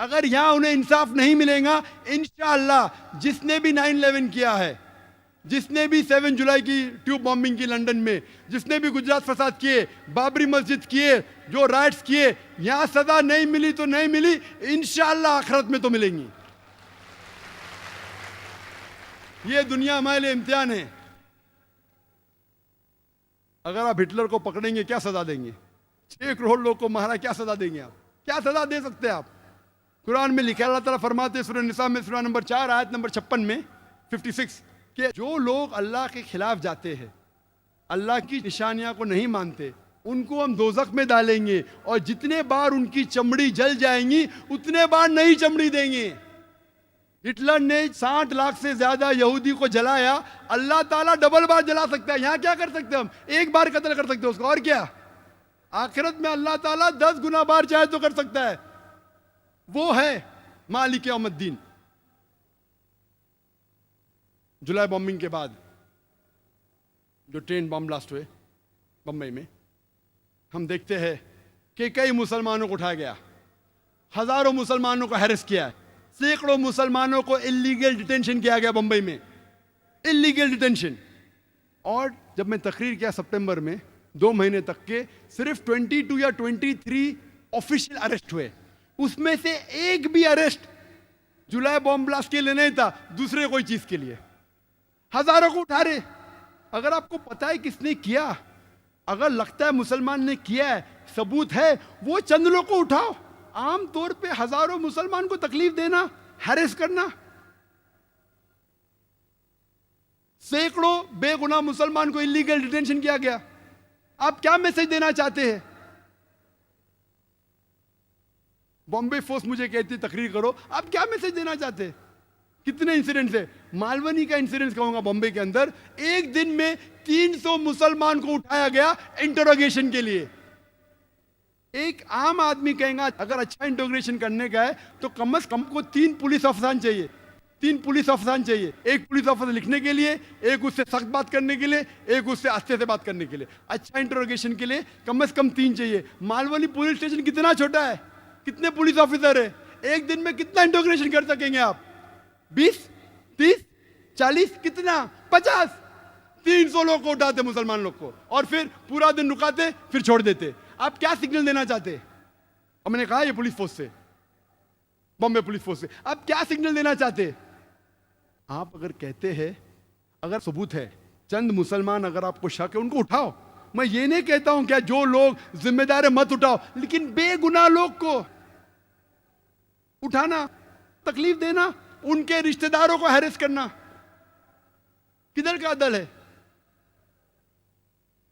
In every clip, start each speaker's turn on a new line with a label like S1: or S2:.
S1: अगर यहां उन्हें इंसाफ नहीं मिलेगा, इंशाअल्लाह जिसने भी 9/11 किया है, जिसने भी 7 जुलाई की ट्यूब बॉम्बिंग की लंदन में, जिसने भी गुजरात फसाद किए, बाबरी मस्जिद किए, जो राइट्स किए, यहां सजा नहीं मिली तो नहीं मिली, इंशाअल्लाह आखिरत में तो मिलेंगी। ये दुनिया हमारे लिए इम्तिहान है। अगर आप हिटलर को पकड़ेंगे क्या सजा देंगे? 6 करोड़ लोग को मारा, क्या सजा देंगे आप? क्या सजा दे सकते हैं आप? कुरान में लिखा, अल्लाह ताला फरमाते हैं सूरह निसा में सूरह नंबर 4 आयत नंबर 56 में 56 कि जो लोग अल्लाह के खिलाफ जाते हैं, अल्लाह की निशानियां को नहीं मानते, उनको हम दोजख में डालेंगे और जितने बार उनकी चमड़ी जल जाएंगी उतने बार नई चमड़ी देंगे। हिटलर ने 60 लाख से ज्यादा यहूदी को जलाया, अल्लाह ताला डबल बार जला सकता है। यहां क्या कर सकते हैं हम? एक बार कत्ल कर सकते हैं उसको, और क्या? आखिरत में अल्लाह ताला 10 गुना बार चाहे तो कर सकता है। वो है मालिक यौमुद्दीन। जुलाई बॉम्बिंग के बाद जो ट्रेन बम ब्लास्ट हुए बम्बई में, हम देखते हैं कि कई मुसलमानों को उठाया गया, हजारों मुसलमानों को हैरेस किया है, सैकड़ों मुसलमानों को इलीगल डिटेंशन किया गया बंबई में, इलीगल डिटेंशन। और जब मैं तकरीर किया सितंबर में, 2 महीने तक के सिर्फ 22 या 23 ऑफिशियल अरेस्ट हुए, उसमें से एक भी अरेस्ट जुलाई बॉम्ब ब्लास्ट के लिए नहीं था, दूसरे कोई चीज के लिए। हजारों को उठा रहे। अगर आपको पता है किसने किया, अगर लगता है मुसलमान ने किया है, सबूत है, वो चंद लोग को उठाओ। आम तौर पे हजारों मुसलमान को तकलीफ देना, हैरेस करना, सैकड़ों बेगुनाह मुसलमान को इलीगल डिटेंशन किया गया। आप क्या मैसेज देना चाहते हैं? बॉम्बे फोर्स मुझे कहती तकरीर करो, आप क्या मैसेज देना चाहते हैं? कितने इंसिडेंट्स है? मालवनी का इंसिडेंट कहूंगा बॉम्बे के अंदर, एक दिन में 300 मुसलमान को उठाया गया इंटरोगेशन के लिए। एक आम आदमी कहेगा अगर अच्छा इंटरोगेशन करने का है तो कम से कम को 3 पुलिस अफसर चाहिए, 3 पुलिस अफसर चाहिए। एक पुलिस अफसर लिखने के लिए, एक उससे सख्त बात करने के लिए, एक उससे आस्ते से बात करने के लिए। अच्छा इंटरोगेशन के लिए कम से कम 3 चाहिए। मालवनी पुलिस स्टेशन कितना छोटा है, कितने पुलिस ऑफिसर है, एक दिन में कितना इंटरोगेशन कर सकेंगे आप? 20, 30, 40, कितना? 50। 300 लोग को उठाते मुसलमान लोग को और फिर पूरा दिन रुकाते, फिर छोड़ देते। आप क्या सिग्नल देना चाहते? और मैंने कहा ये पुलिस फोर्स से, बॉम्बे पुलिस फोर्स से, आप क्या सिग्नल देना चाहते? आप अगर कहते हैं, अगर सबूत है, चंद मुसलमान अगर आपको शक है उनको उठाओ। मैं ये नहीं कहता हूं क्या जो लोग जिम्मेदार है मत उठाओ, लेकिन बेगुनाह लोग को उठाना, तकलीफ देना, उनके रिश्तेदारों को हैरेस करना, किधर का अदल है?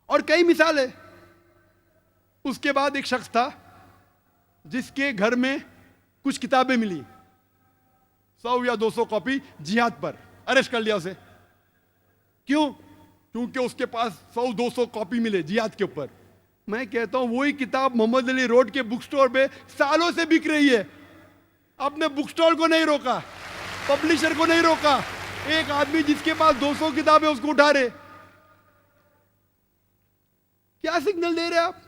S1: और कई मिसाल है। उसके बाद एक शख्स था जिसके घर में कुछ किताबें मिली, 100 या 200 कॉपी जिहाद पर, अरेस्ट कर लिया उसे। क्यों? क्योंकि उसके पास 100-200 कॉपी मिले जिहाद के ऊपर। मैं कहता हूं वही किताब मोहम्मद अली रोड के बुक स्टोर पे सालों से बिक रही है। आपने बुक स्टोर को नहीं रोका, पब्लिशर को नहीं रोका, एक आदमी जिसके पास 200 किताबें उसको उठा रहे। क्या सिग्नल दे रहे आप?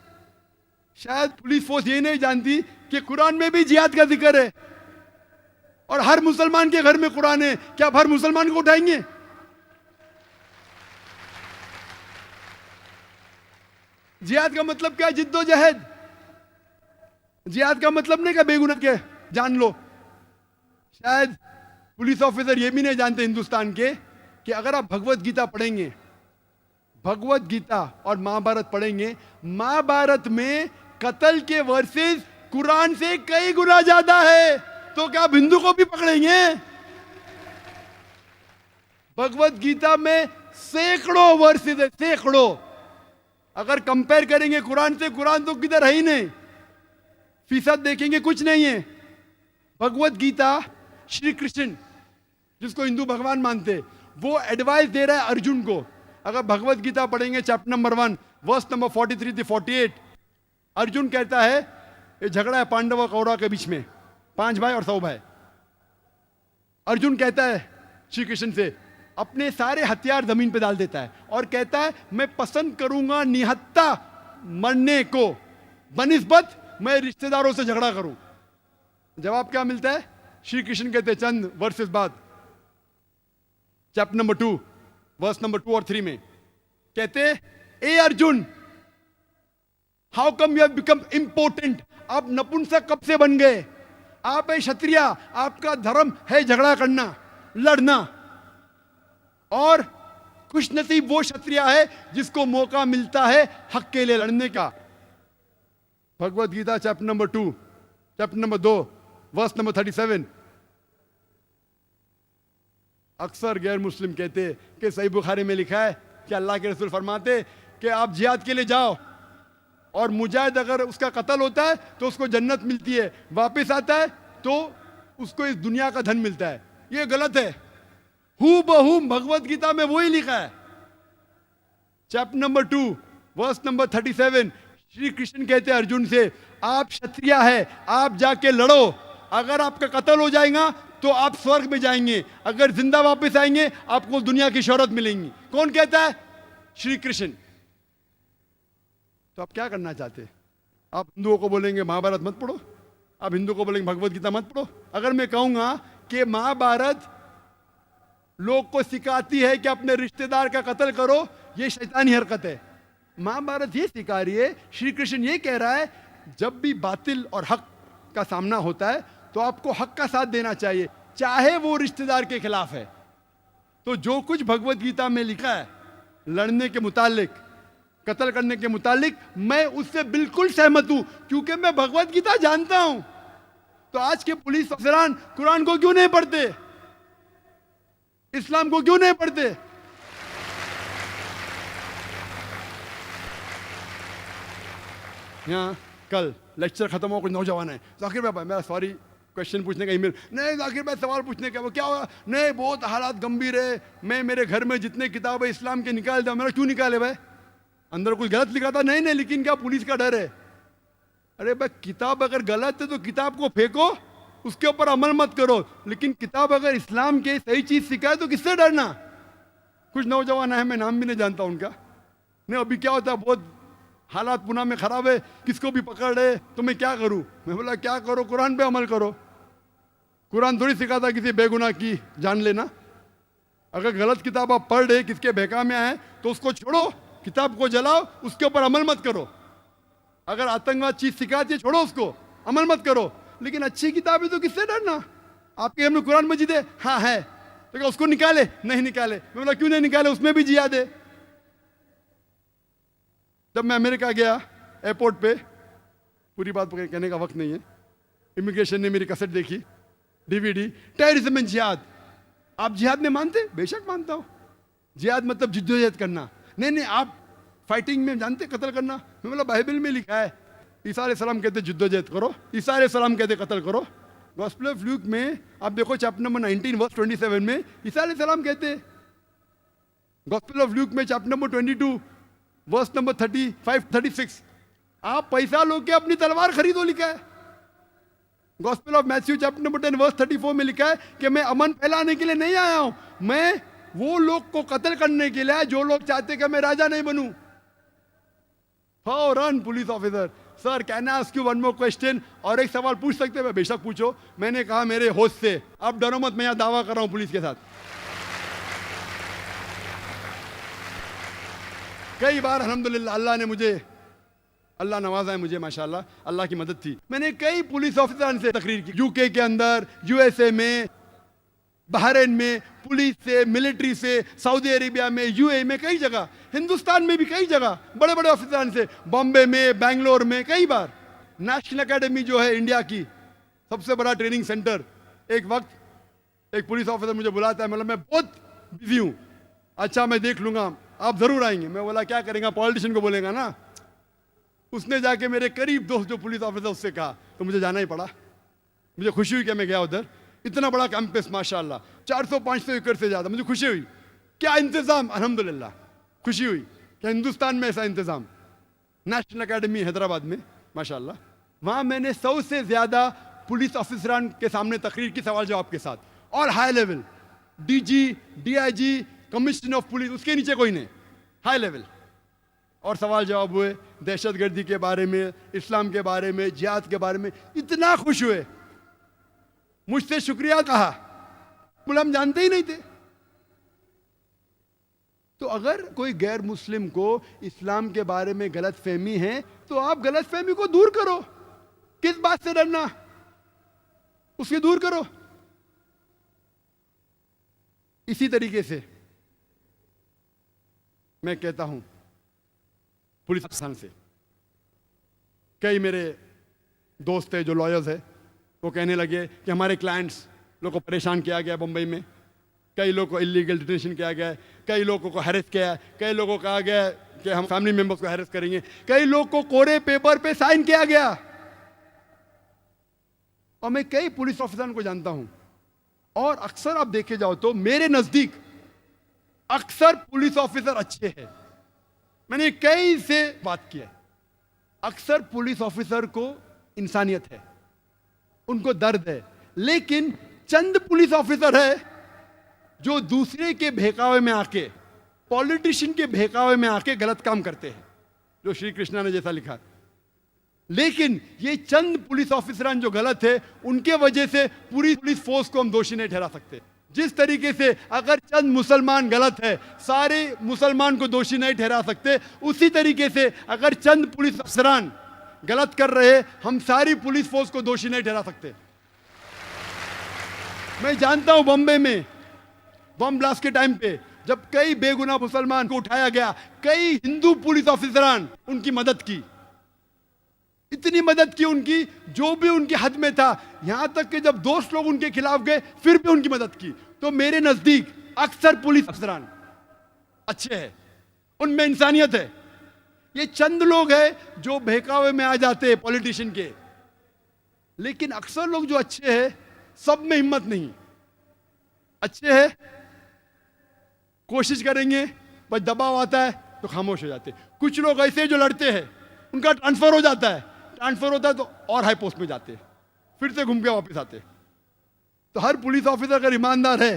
S1: शायद पुलिस फोर्स ये नहीं जानती कि कुरान में भी जिहाद का जिक्र है और हर मुसलमान के घर में कुरान है। क्या आप हर मुसलमान को उठाएंगे? जिहाद का मतलब क्या है? जिद्दोजहद। जिहाद का मतलब नहीं क्या बेगुनाह के जान लो। शायद पुलिस ऑफिसर ये भी नहीं जानते हिंदुस्तान के कि अगर आप भगवत गीता पढ़ेंगे, भगवत गीता और महाभारत पढ़ेंगे, महाभारत में कत्ल के वर्सेस कुरान से कई गुना ज्यादा है। तो क्या आप हिंदू को भी पकड़ेंगे? भगवत गीता में सैकड़ों वर्सेस है, सैकड़ों। अगर कंपेयर करेंगे कुरान से, कुरान तो किधर है ही नहीं, फीसद देखेंगे कुछ नहीं है। भगवत गीता श्री कृष्ण जिसको हिंदू भगवान मानते, वो एडवाइस दे रहा है अर्जुन को। अगर भगवत गीता पढ़ेंगे चैप्टर नंबर 1 वर्स नंबर 43 से 48, अर्जुन कहता है ये झगड़ा है पांडव और कौरव के बीच में, 5 भाई और 100 भाई। अर्जुन कहता है श्री कृष्ण से, अपने सारे हथियार जमीन पे डाल देता है और कहता है मैं पसंद करूंगा निहत्था मरने को बनिस्बत मैं रिश्तेदारों से झगड़ा करूं। जवाब क्या मिलता है? श्री कृष्ण कहते हैं चंद वर्सेस बाद, चैप्टर नंबर 2 वर्स नंबर 2 और 3 में कहते हैं, ए Arjun, how come you have become impotent? आप नपुंसक कब से बन गए? आप है क्षत्रिय, आपका धर्म है झगड़ा करना, लड़ना, और खुशनसीब वो क्षत्रिय है जिसको मौका मिलता है हक के लिए लड़ने का। Bhagavad Gita chapter number 2 chapter number 2 verse number 37। अक्सर गैर मुस्लिम कहते कि सही बुखारी में लिखा है कि अल्लाह के रसूल फरमाते कि आप जिहाद के लिए जाओ और मुजाहिद अगर उसका कत्ल होता है तो उसको जन्नत मिलती है, वापस आता है तो उसको इस दुनिया का धन मिलता है। ये गलत है। हू बहू भगवत गीता में वही लिखा है, chapter number 2 verse number 37। Shri Krishna कहते हैं अर्जुन से, आप क्षत्रिय है, आप जाके लड़ो, अगर आपका कत्ल हो जाएगा तो आप स्वर्ग में जाएंगे, अगर जिंदा वापस आएंगे आपको दुनिया की शोहरत मिलेंगी। कौन कहता है? श्री कृष्ण। तो आप क्या करना चाहते हैं? आप हिंदुओं को बोलेंगे महाभारत मत पढ़ो, आप हिंदुओं को बोलेंगे भगवत गीता मत पढ़ो। अगर मैं कहूंगा कि महाभारत लोग को सिखाती है कि अपने रिश्तेदार का कत्ल करो, ये शैतानी हरकत है। महाभारत ये सिखा रही है, श्री कृष्ण ये कह रहा है, जब भी बातिल और हक का सामना होता है तो आपको हक का साथ देना चाहिए, चाहे वो रिश्तेदार के खिलाफ है। तो जो कुछ भगवत गीता में लिखा है लड़ने के मुतालिक, कत्ल करने के मुतालिक, मैं उससे बिल्कुल सहमत हूं, क्योंकि मैं भगवत गीता जानता हूं। तो आज के पुलिस अफसरान कुरान को क्यों नहीं पढ़ते? इस्लाम को क्यों नहीं पढ़ते? यहाँ कल लेक्चर खत्म हो, कुछ नौजवान है, जाकिर भाई मेरा सॉरी क्वेश्चन पूछने का ईमेल, नहीं जाकिर भाई सवाल पूछने का, वो क्या हुआ? नहीं बहुत हालात गंभीर है, मैं मेरे घर में जितने किताब है इस्लाम के निकाल दिया। मेरा क्यों निकाले भाई? अंदर कुछ गलत लिखा था? नहीं नहीं, लेकिन क्या पुलिस का डर है? अरे भाई किताब अगर गलत है तो किताब को फेंको, उसके ऊपर अमल मत करो, लेकिन किताब अगर इस्लाम के सही चीज सिखाए तो किससे डरना? कुछ नौजवान है, मैं नाम भी नहीं जानता उनका, नहीं अभी क्या होता है, बहुत हालात पुणे में खराब है, किसको भी पकड़ रहे, तो मैं क्या करूं? मैं बोला क्या करो, कुरान पे अमल करो। कुरान थोड़ी सिखाता किसी बेगुनाह की जान लेना। अगर गलत किताब आप पढ़ रहे, किसके बहका में आए, तो उसको छोड़ो, किताब को जलाओ, उसके ऊपर अमल मत करो। अगर आतंकवाद चीज सिखाती है, छोड़ो उसको, अमल मत करो। लेकिन अच्छी किताब है तो किससे डरना? आपके घर में कुरान मजीद है? हाँ है, तो क्या उसको निकाले? नहीं निकाले। मैं बोला क्यों नहीं निकाले? उसमें भी जिहाद है। जब मैं अमेरिका गया एयरपोर्ट पे, पूरी बात कहने का वक्त नहीं है, इमिग्रेशन ने मेरी कैसेट देखी, डीवीडी, टेररिज्म एंड जिहाद। आप जिहाद में मानते? बेशक मानता हूं। जिहाद मतलब जिद्दोजहद करना। नहीं नहीं, आप फाइटिंग में जानते कत्ल करना? मैं बोला बाइबल में लिखा है, ईसा अलैहिस्सलाम कहते जिद्दोजहद करो, ईसा अलैहिस्सलाम कहते कत्ल करो। गॉस्पेल ऑफ ल्यूक में आप देखो चैप्टर नंबर 19 वर्स 27 में ईसा अलैहिस्सलाम कहते। गॉस्पेल ऑफ ल्यूक में चैप्टर नंबर 22 वर्स नंबर 35-36 आप पैसा लो के अपनी तलवार खरीदो लिखा है। Gospel of Matthew chapter number 10 verse 34 में लिखा है कि मैं अमन फैलाने के लिए नहीं आया हूं, मैं वो लोग को कत्ल करने के लिए जो लोग चाहते कि मैं राजा नहीं बनूं। फौरन police officer, sir can I ask you one more question? और एक सवाल पूछ सकते हैं? बेशक पूछो। मैंने कहा मेरे होश से, आप डरो मत, मैं यहां दावा कर रहा हूं पुलिस के साथ। कई बार अल्हम्दुलिल्लाह अल्लाह ने मुझे, अल्लाह नवाजा है मुझे माशाल्लाह, अल्लाह की मदद थी। मैंने कई पुलिस ऑफिसर से तकरीर की, यूके के अंदर, यूएसए में, बहरीन में, पुलिस से, मिलिट्री से, सऊदी अरेबिया में, यूएई में, कई जगह, हिंदुस्तान में भी कई जगह बड़े बड़े ऑफिसर से, बॉम्बे में, बैंगलोर में, कई बार। नेशनल एकेडमी जो है इंडिया की सबसे बड़ा ट्रेनिंग सेंटर, एक वक्त एक पुलिस ऑफिसर मुझे बुलाता है, मतलब मैं बहुत बिजी हूँ, अच्छा मैं देख लूंगा, आप जरूर आएंगे। मैं बोला क्या करेंगे, पॉलिटिशियन को बोलेगा ना। उसने जाके मेरे करीब दोस्त जो पुलिस ऑफिसर उससे कहा, तो मुझे जाना ही पड़ा। मुझे खुशी हुई कि मैं गया उधर, इतना बड़ा कैंपस माशाल्लाह, 400-500 एकड़ से ज्यादा, मुझे खुशी हुई। क्या इंतजाम, अल्हम्दुलिल्लाह खुशी हुई कि हिंदुस्तान में ऐसा इंतजाम। नेशनल एकेडमी हैदराबाद में माशाल्लाह, वहां मैंने 100 से ज्यादा पुलिस ऑफिसरान के सामने तकरीर की, सवाल जवाब के साथ, और high level, DG, DIG, commissioner of police, उसके नीचे कोई नहीं, हाई लेवल। और सवाल जवाब हुए दहशतगर्दी के बारे में, इस्लाम के बारे में, जिहाद के बारे में, इतना खुश हुए। मुझसे शुक्रिया कहा, बोले हम जानते ही नहीं थे। तो अगर कोई गैर मुस्लिम को इस्लाम के बारे में गलत फहमी है तो आप गलत फहमी को दूर करो। किस बात से डरना, उसके दूर करो। इसी तरीके से मैं कहता हूं पुलिस अफसर से, कई मेरे दोस्त है जो लॉयर्स है, वो कहने लगे कि हमारे क्लाइंट्स लोग को परेशान किया गया बम्बई में, कई लोगों को इलीगल डिटेंशन किया गया है, कई लोगों को हैरेस किया है, कई लोगों को कहा गया है कि हम फैमिली मेंबर्स को हैरेस करेंगे, कई लोग को कोरे पेपर पे साइन किया गया। और मैं कई पुलिस ऑफिसर को जानता हूं, और अक्सर आप देखे जाओ तो मेरे नजदीक अक्सर पुलिस ऑफिसर अच्छे हैं। मैंने कई से बात की है, अक्सर पुलिस ऑफिसर को इंसानियत है, उनको दर्द है, लेकिन चंद पुलिस ऑफिसर है जो दूसरे के बहकावे में आके, पॉलिटिशियन के बहकावे में आके गलत काम करते हैं, जो श्री कृष्णा ने जैसा लिखा। लेकिन ये चंद पुलिस ऑफिसरान जो गलत है, उनके वजह से पूरी पुलिस फोर्स को हम दोषी नहीं ठहरा सकते। जिस तरीके से अगर चंद मुसलमान गलत है, सारे मुसलमान को दोषी नहीं ठहरा सकते, उसी तरीके से अगर चंद पुलिस अफसरान गलत कर रहे, हम सारी पुलिस फोर्स को दोषी नहीं ठहरा सकते। मैं जानता हूं बॉम्बे में बम ब्लास्ट के टाइम पे जब कई बेगुनाह मुसलमान को उठाया गया, कई हिंदू पुलिस ऑफिसरान उनकी मदद की, इतनी मदद की उनकी जो भी उनके हद में था, यहां तक कि जब दोस्त लोग उनके खिलाफ गए फिर भी उनकी मदद की। तो मेरे नजदीक अक्सर पुलिस अफसरान अच्छे हैं, उनमें इंसानियत है। ये चंद लोग हैं जो बहकावे में आ जाते हैं पॉलिटिशियन के, लेकिन अक्सर लोग जो अच्छे हैं सब में हिम्मत नहीं, अच्छे हैं कोशिश करेंगे, बस दबाव आता है तो खामोश हो जाते। कुछ लोग ऐसे जो लड़ते हैं उनका ट्रांसफर हो जाता है, ट्रांसफर होता है तो और हाई पोस्ट में जाते, फिर से घूम के वापस आते। तो हर पुलिस ऑफिसर अगर ईमानदार है,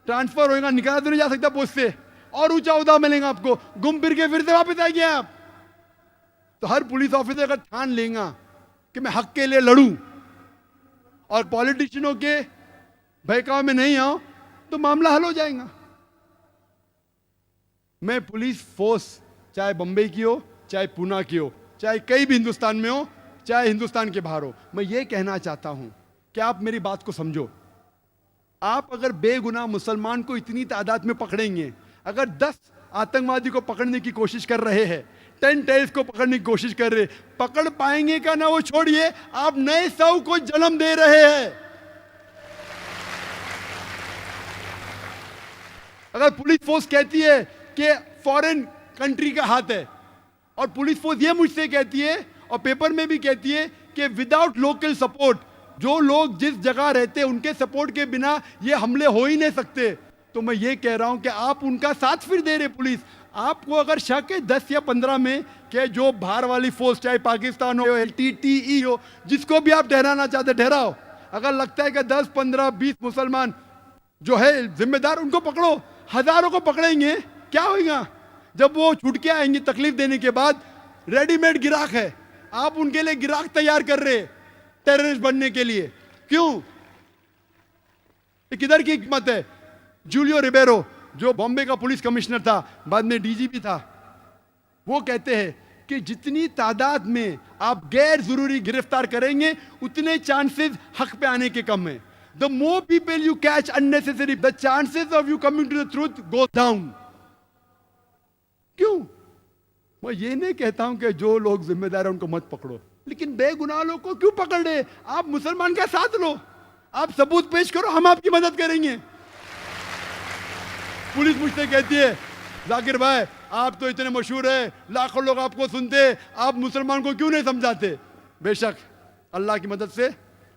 S1: ट्रांसफर होएगा, निकाला तो नहीं जा सकता पोस्ट से, और ऊंचा उदा मिलेगा आपको, घूम फिर के फिर से वापस आएंगे आप। तो हर पुलिस ऑफिसर अगर ठान लेगा कि मैं हक के लिए लड़ूं और पॉलिटिशियनों के बहकाव में नहीं आऊं, तो मामला हल हो जाएगा। मैं पुलिस फोर्स चाहे बंबई की हो, चाहे पूना की हो, चाहे कहीं भी हिंदुस्तान में हो, चाहे हिंदुस्तान के बाहर हो, मैं ये कहना चाहता हूं कि आप मेरी बात को समझो। आप अगर बेगुनाह मुसलमान को इतनी तादाद में पकड़ेंगे, अगर 10 आतंकवादी को पकड़ने की कोशिश कर रहे हैं, 10 टेररिस्ट को पकड़ने की कोशिश कर रहे, पकड़ पाएंगे का ना वो छोड़िए, आप नए 100 को जन्म दे रहे हैं। अगर पुलिस फोर्स कहती है कि फॉरेन कंट्री का हाथ है, और पुलिस फोर्स ये मुझसे कहती है और पेपर में भी कहती है कि विदाउट लोकल सपोर्ट, जो लोग जिस जगह रहते हैं उनके सपोर्ट के बिना ये हमले हो ही नहीं सकते, तो मैं ये कह रहा हूं कि आप उनका साथ फिर दे रहे पुलिस। आपको अगर शक है 10 या 15 में कि जो बाहर वाली फोर्स, चाहे पाकिस्तान हो, LTTE हो, जिसको भी आप ठहराना चाहते ठहराओ, अगर लगता है कि 10, 15, 20 मुसलमान जो है जिम्मेदार, उनको पकड़ो। हजारों को पकड़ेंगे, क्या होगा? जब वो छूट के आएंगे तकलीफ देने के बाद, रेडीमेड गिराक है, आप उनके लिए गिराक तैयार कर रहे टेररिस्ट बनने के लिए। क्यों? ये किधर की हिकमत है? जूलियो रिबेरो जो बॉम्बे का पुलिस कमिश्नर था, बाद में DGP था, वो कहते हैं कि जितनी तादाद में आप गैर जरूरी गिरफ्तार करेंगे उतने चांसेस हक पे आने के कम है। The more people you catch unnecessary, the chances of you coming to the truth go down. क्यों? मैं ये नहीं कहता हूं कि जो लोग जिम्मेदार हैं उनको मत पकड़ो, लेकिन बेगुनाह लोग को क्यों पकड़ रहे? आप मुसलमान का साथ लो, आप सबूत पेश करो, हम आपकी मदद करेंगे। पुलिस मुझसे कहती है, जाकिर भाई आप तो इतने मशहूर है, लाखों लोग आपको सुनते, आप मुसलमान को क्यों नहीं समझाते? बेशक अल्लाह की मदद से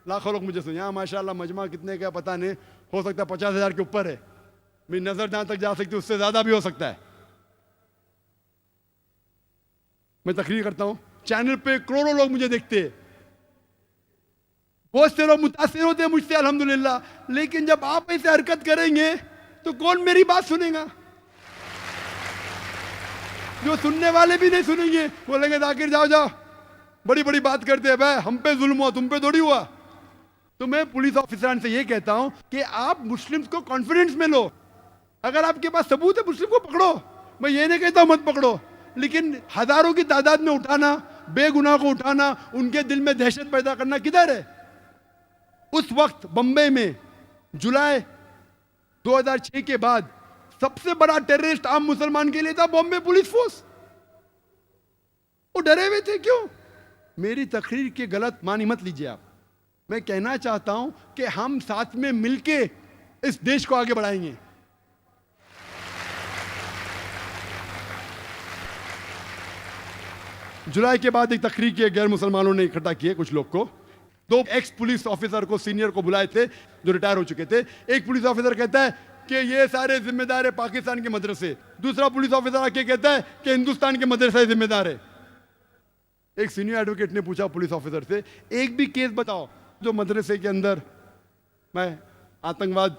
S1: लाखों लोग मुझे सुने। यहाँ माशाल्लाह मजमा कितने का पता नहीं, हो सकता है 50,000 के ऊपर है, मेरी नजर जहां तक जा सकती है उससे ज्यादा भी हो सकता है। मैं तकरीर करता हूं, चैनल पे करोड़ों लोग मुझे देखते हैं, बहुत से लोग मुतासिर होते हैं मुझसे अल्हम्दुलिल्लाह, लेकिन जब आप ऐसे हरकत करेंगे तो कौन मेरी बात सुनेगा? जो सुनने वाले भी नहीं सुनेंगे, बोलेंगे जाकिर जाओ जाओ, बड़ी बड़ी बात करते हैं भाई, हम पे जुल्म हुआ, तुम पे थोड़ी हुआ। तो मैं पुलिस ऑफिसर से ये कहता हूं कि आप मुस्लिम्स को कॉन्फिडेंस में लो। अगर आपके पास सबूत है मुस्लिम को पकड़ो, मैं ये नहीं कहता मत पकड़ो, लेकिन हजारों की तादाद में उठाना, बेगुनाह को उठाना, उनके दिल में दहशत पैदा करना किधर है? उस वक्त बम्बई में जुलाई 2006 के बाद सबसे बड़ा टेररिस्ट आम मुसलमान के लिए था बॉम्बे पुलिस फोर्स। वो डरे हुए थे। क्यों? मेरी तकरीर के गलत मानी मत लीजिए आप। मैं कहना चाहता हूं कि हम साथ में मिलके इस देश को आगे बढ़ाएंगे। जुलाई के बाद एक तकरीर की गैर मुसलमानों ने इकट्ठा किए कुछ लोग को। 2 एक्स पुलिस ऑफिसर को, सीनियर को बुलाए थे जो रिटायर हो चुके थे। एक पुलिस ऑफिसर कहता है कि ये सारे जिम्मेदार है पाकिस्तान के मदरसे। दूसरा पुलिस ऑफिसर आके कहता है कि हिंदुस्तान के मदरसे जिम्मेदार है। एक सीनियर एडवोकेट ने पूछा पुलिस ऑफिसर से, एक भी केस बताओ जो मदरसे के अंदर मैं आतंकवाद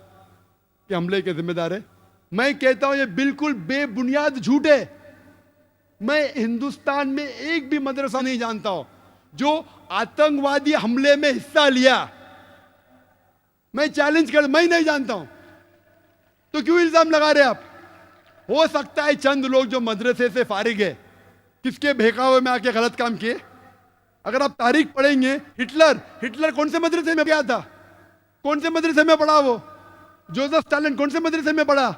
S1: के हमले के जिम्मेदार है। मैं कहता हूं ये बिल्कुल बेबुनियाद झूठ है। मैं हिंदुस्तान में एक भी मदरसा नहीं जानता हूं जो आतंकवादी हमले में हिस्सा लिया। मैं चैलेंज कर, मैं नहीं जानता हूं। तो क्यों इल्जाम लगा रहे आप? हो सकता है चंद लोग जो मदरसे से फारिग है किसके बहकावे में आके गलत काम किए। अगर आप तारीख पढ़ेंगे, हिटलर कौन से मदरसे में गया था? कौन से मदरसे में पढ़ा वो? जोसेफ स्टालिन कौन से मदरसे में पढ़ा?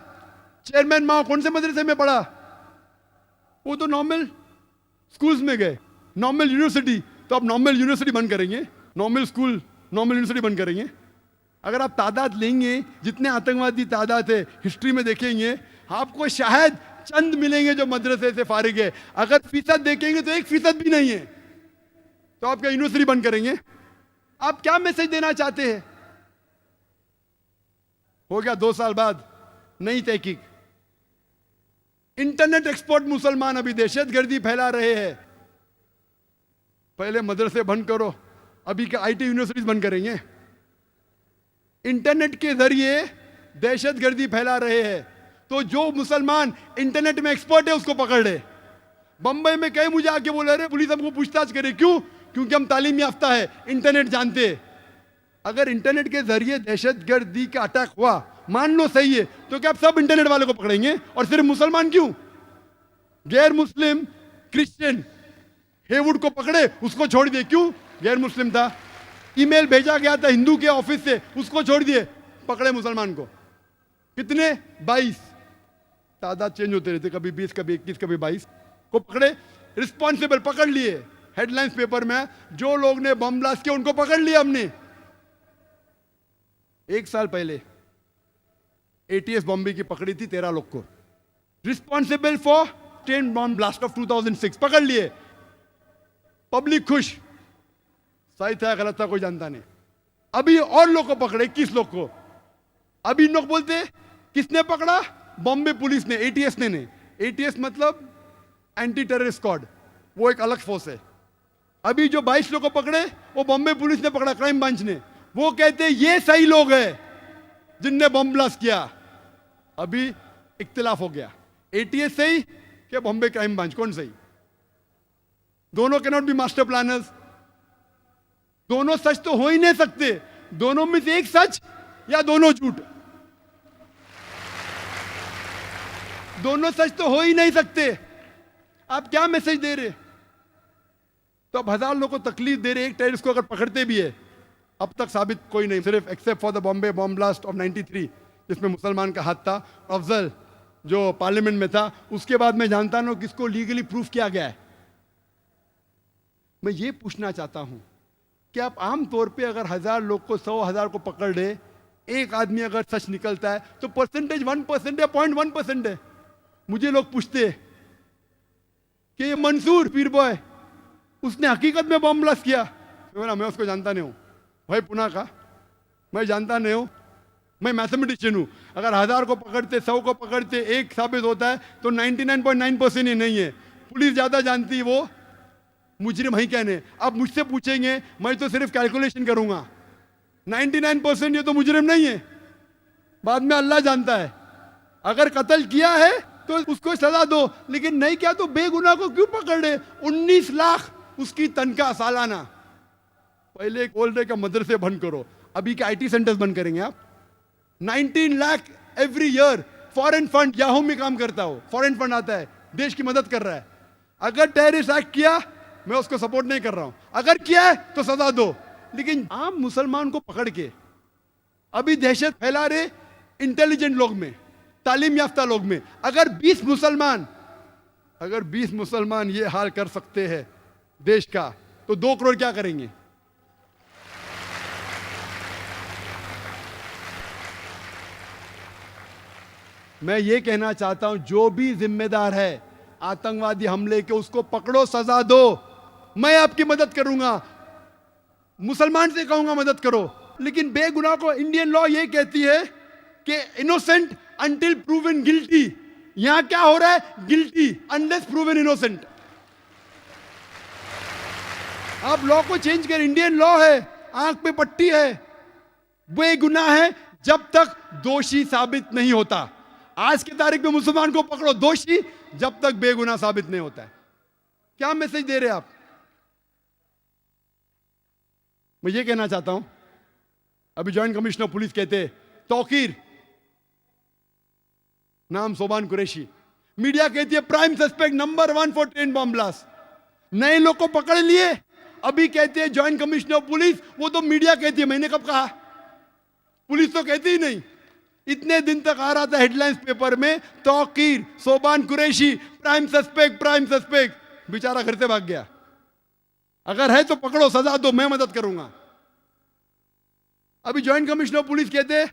S1: चेयरमैन माओ कौन से मदरसे में पढ़ा? वो तो नॉर्मल स्कूल्स में गए, नॉर्मल यूनिवर्सिटी। तो आप नॉर्मल यूनिवर्सिटी बंद करेंगे, नॉर्मल स्कूल, नॉर्मल यूनिवर्सिटी बंद करेंगे। अगर आप तादाद लेंगे, जितने आतंकवादी तादाद है हिस्ट्री में देखेंगे, आपको शायद चंद मिलेंगे जो मदरसे से फारिग है। अगर फीसद देखेंगे तो 1% भी नहीं है। तो आप क्या यूनिवर्सिटी बंद करेंगे? आप क्या मैसेज देना चाहते हैं? हो गया 2 साल बाद नई तहकीक। इंटरनेट एक्सपर्ट मुसलमान अभी दहशतगर्दी फैला रहे हैं। पहले मदरसे बंद करो, अभी क्या आईटी यूनिवर्सिटीज बंद करेंगे? इंटरनेट के जरिए दहशतगर्दी फैला रहे हैं। तो जो मुसलमान इंटरनेट में एक्सपर्ट है उसको पकड़ ले। बंबई में कई मुझे आके बोले रहे पुलिस हमको पूछताछ करे। क्यों? क्योंकि हम तालीम याफ्ता है, इंटरनेट जानते हैं। अगर इंटरनेट के जरिए दहशतगर्दी का अटैक हुआ, मान लो सही है, तो क्या आप सब इंटरनेट वाले को पकड़ेंगे? और सिर्फ मुसलमान क्यों? गैर मुस्लिम क्रिश्चियन हेवुड को पकड़े, उसको छोड़ दिए। क्यों? गैर मुस्लिम था। ईमेल भेजा गया था हिंदू के ऑफिस से, उसको छोड़ दिए, पकड़े मुसलमान को। कितने? 22। तादाद चेंज होते रहते, कभी 20, कभी 21, कभी 22 को पकड़े। रिस्पॉन्सिबल पकड़ लिए। हेडलाइंस पेपर में जो लोग ने बम ब्लास्ट किया उनको पकड़ लिया हमने। 1 साल पहले एटीएस बॉम्बे की पकड़ी थी 13 लोग को। Responsible for 10 bomb blast of 2006 पकड़ लिए। पब्लिक खुश। सही था गलत था कोई जानता नहीं। अभी और लोग को पकड़े, 21 लोग को। अभी लोग बोलते किसने पकड़ा? बॉम्बे पुलिस ने, एटीएस ने नहीं। एटीएस मतलब एंटी टेररिस्ट स्क्वाड, वो एक अलग फोर्स है। अभी जो 22 लोग को पकड़े वो बॉम्बे पुलिस ने पकड़ा, क्राइम ब्रांच ने। वो कहते ये सही लोग हैं जिनने बम ब्लास्ट किया। अभी इख्तिलाफ हो गया, एटीएस सही कि बॉम्बे क्राइम ब्रांच, कौन सही? दोनों can not be master planners. दोनों सच तो हो ही नहीं सकते। दोनों में से एक सच या दोनों झूठ। दोनों सच तो हो ही नहीं सकते। आप क्या मैसेज दे रहे? तो अब 1000 लोगों को तकलीफ दे रहे। एक टेररिस्ट को अगर पकड़ते भी है, अब तक साबित कोई नहीं, सिर्फ except for the Bombay bomb blast of 93 जिसमें मुसलमान का हाथ था, अफजल जो पार्लियामेंट में था। उसके बाद मैं जानता ना किसको लीगली प्रूफ किया गया है। मैं ये पूछना चाहता हूं कि आप आम तौर पे अगर 1000 लोग को 100,000 को पकड़ ले, एक आदमी अगर सच निकलता है तो परसेंटेज 1% है, 0.1% है। मुझे लोग पूछते हैं कि ये मंसूर पीर बॉय उसने हकीकत में बम ब्लास्ट किया? मैं उसको जानता नहीं हूं भाई, पुणे का मैं जानता नहीं हूं। मैं मैथमेटिशियन हूं। अगर 1000 को पकड़ते, 100 को पकड़ते, एक साबित होता है तो 99.9% ही नहीं है। पुलिस ज्यादा जानती है, वो मुजरिम ही कहने। अब मुझसे पूछेंगे, मैं तो सिर्फ कैलकुलेशन करूंगा। 99% ये तो मुजरिम नहीं है, बाद में अल्लाह जानता है। अगर कत्ल किया है तो उसको सजा दो, लेकिन नहीं किया तो बेगुनाह को क्यों पकड़ रहे? 19 लाख उसकी तनख्वाह सालाना। पहले बोल रहे कि मदरसे बंद करो, अभी के आईटी सेंटर्स बंद करेंगे आप? 19 lakh every year foreign fund Yahoo में काम करता हो, फॉरेन फंड आता है, देश की मदद कर रहा है। अगर टेररिस्ट एक्ट किया, मैं उसको सपोर्ट नहीं कर रहा हूं, अगर किया है तो सजा दो, लेकिन आम मुसलमान को पकड़ के अभी दहशत फैला रहे इंटेलिजेंट लोग में, तालीम याफ्ता लोग में। अगर 20 मुसलमान ये हाल कर सकते हैं देश का, तो 2 करोड़ क्या करेंगे? मैं ये कहना चाहता हूं, जो भी जिम्मेदार है आतंकवादी हमले के, उसको पकड़ो, सजा दो। मैं आपकी मदद करूंगा, मुसलमान से कहूंगा मदद करो, लेकिन बेगुनाह को इंडियन लॉ ये कहती है कि इनोसेंट अंटिल प्रूवन गिल्टी। यहां क्या हो रहा है? Guilty unless proven innocent. आप लॉ को चेंज कर, इंडियन लॉ है, आंख पे पट्टी है, बेगुनाह है जब तक दोषी साबित नहीं होता। आज की तारीख में मुसलमान को पकड़ो दोषी जब तक बेगुनाह साबित नहीं होता है। क्या मैसेज दे रहे हैं आप? मैं ये कहना चाहता हूं, अभी जॉइंट कमिश्नर पुलिस कहते तौकीर, नाम सोबान कुरैशी, मीडिया कहती है prime suspect number 1 for train bomb blast. नए लोग को पकड़ लिए, अभी कहते हैं जॉइंट कमिश्नर पुलिस, वो तो मीडिया कहती है, मैंने कब कहा? पुलिस तो कहती ही नहीं। इतने दिन तक आ रहा था हेडलाइंस पेपर में, तौकीर, सोबान कुरैशी, प्राइम सस्पेक्ट, बेचारा घर से भाग गया। अगर है तो पकड़ो, सजा दो, मैं मदद करूंगा। अभी जॉइंट कमिश्नर पुलिस कहते हैं,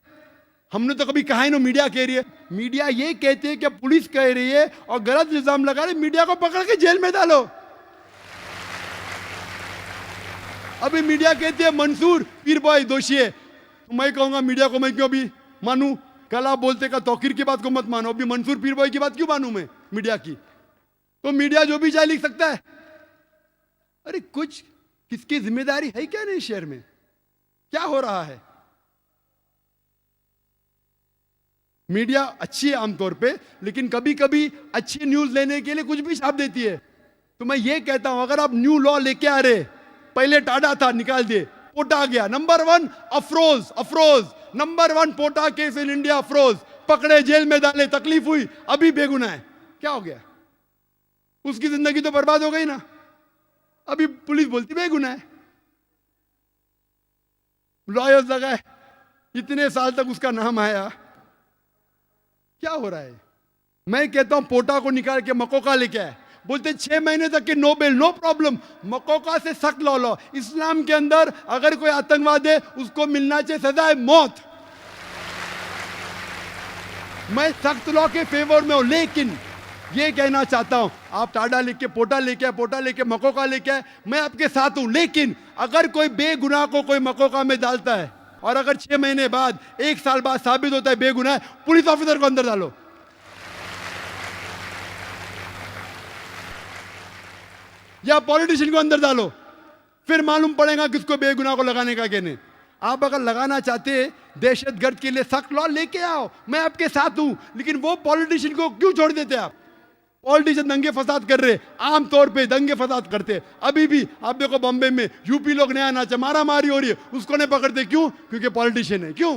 S1: हमने तो कभी कहा ही ना, मीडिया कह रही है। मीडिया ये कहते हैं कि पुलिस कह रही है और गलत इल्जाम लगा रहे, मीडिया को पकड़ के जेल में डालो। अभी मीडिया कहती है मंसूर पीर बॉय दोषी है, तो मैं कहूंगा मीडिया को मैं क्यों अभी मानूं? कल आप बोलते का तौकीर की बात को मत मानो, अभी मंसूर पीर बॉय की बात क्यों मानूं मैं मीडिया की? तो मीडिया जो भी चाहे लिख सकता है। अरे कुछ किसकी जिम्मेदारी है क्या नहीं? शहर में क्या हो रहा है? मीडिया अच्छी है आमतौर पे, लेकिन कभी कभी अच्छी न्यूज लेने के लिए कुछ भी छाप देती है। तो मैं ये कहता हूं, अगर आप न्यू लॉ लेके आ रहे, पहले टाडा था, निकाल दिए, पोटा आ गया, number 1 Afroz, number 1 POTA case in India, Afroz पकड़े, जेल में डाले, तकलीफ हुई, अभी बेगुनाह है। क्या हो गया? उसकी जिंदगी तो बर्बाद हो गई ना। अभी पुलिस बोलती बेगुनाह है, लॉयर्स लगाए, इतने साल तक उसका नाम आया। क्या हो रहा है? मैं कहता हूं पोटा को निकाल के मकोका लेके आए, बोलते 6 महीने तक के no bail, no problem. MCOCA से सख्त लॉ लो। इस्लाम के अंदर अगर कोई आतंकवादी है, उसको मिलना चाहिए सजा है मौत। मैं सख्त लॉ के फेवर में हूं, लेकिन ये कहना चाहता हूं, आप टाडा लेके पोटा लेके मकोका लेके आए, मैं आपके साथ हूं, लेकिन अगर कोई बेगुनाह को कोई मकोका में डालता है और अगर 6 महीने बाद, 1 साल बाद साबित होता है बेगुनाह है, पुलिस ऑफिसर को अंदर डालो। या पॉलिटिशियन को अंदर डालो, फिर मालूम पड़ेगा किसको बेगुनाह को लगाने का कि नहीं। आप अगर लगाना चाहते हैं दहशतगर्द के लिए सख्त लॉ लेके आओ, मैं आपके साथ हूं, लेकिन वो पॉलिटिशियन को क्यों छोड़ देते आप? पॉलिटिशियन दंगे फसाद कर रहे, आमतौर पे दंगे फसाद करते। अभी भी आप देखो बॉम्बे में यूपी लोग नया नाचा, मारा मारी हो रही है, उसको नहीं पकड़ते, क्यों? क्योंकि पॉलिटिशियन है। क्यों?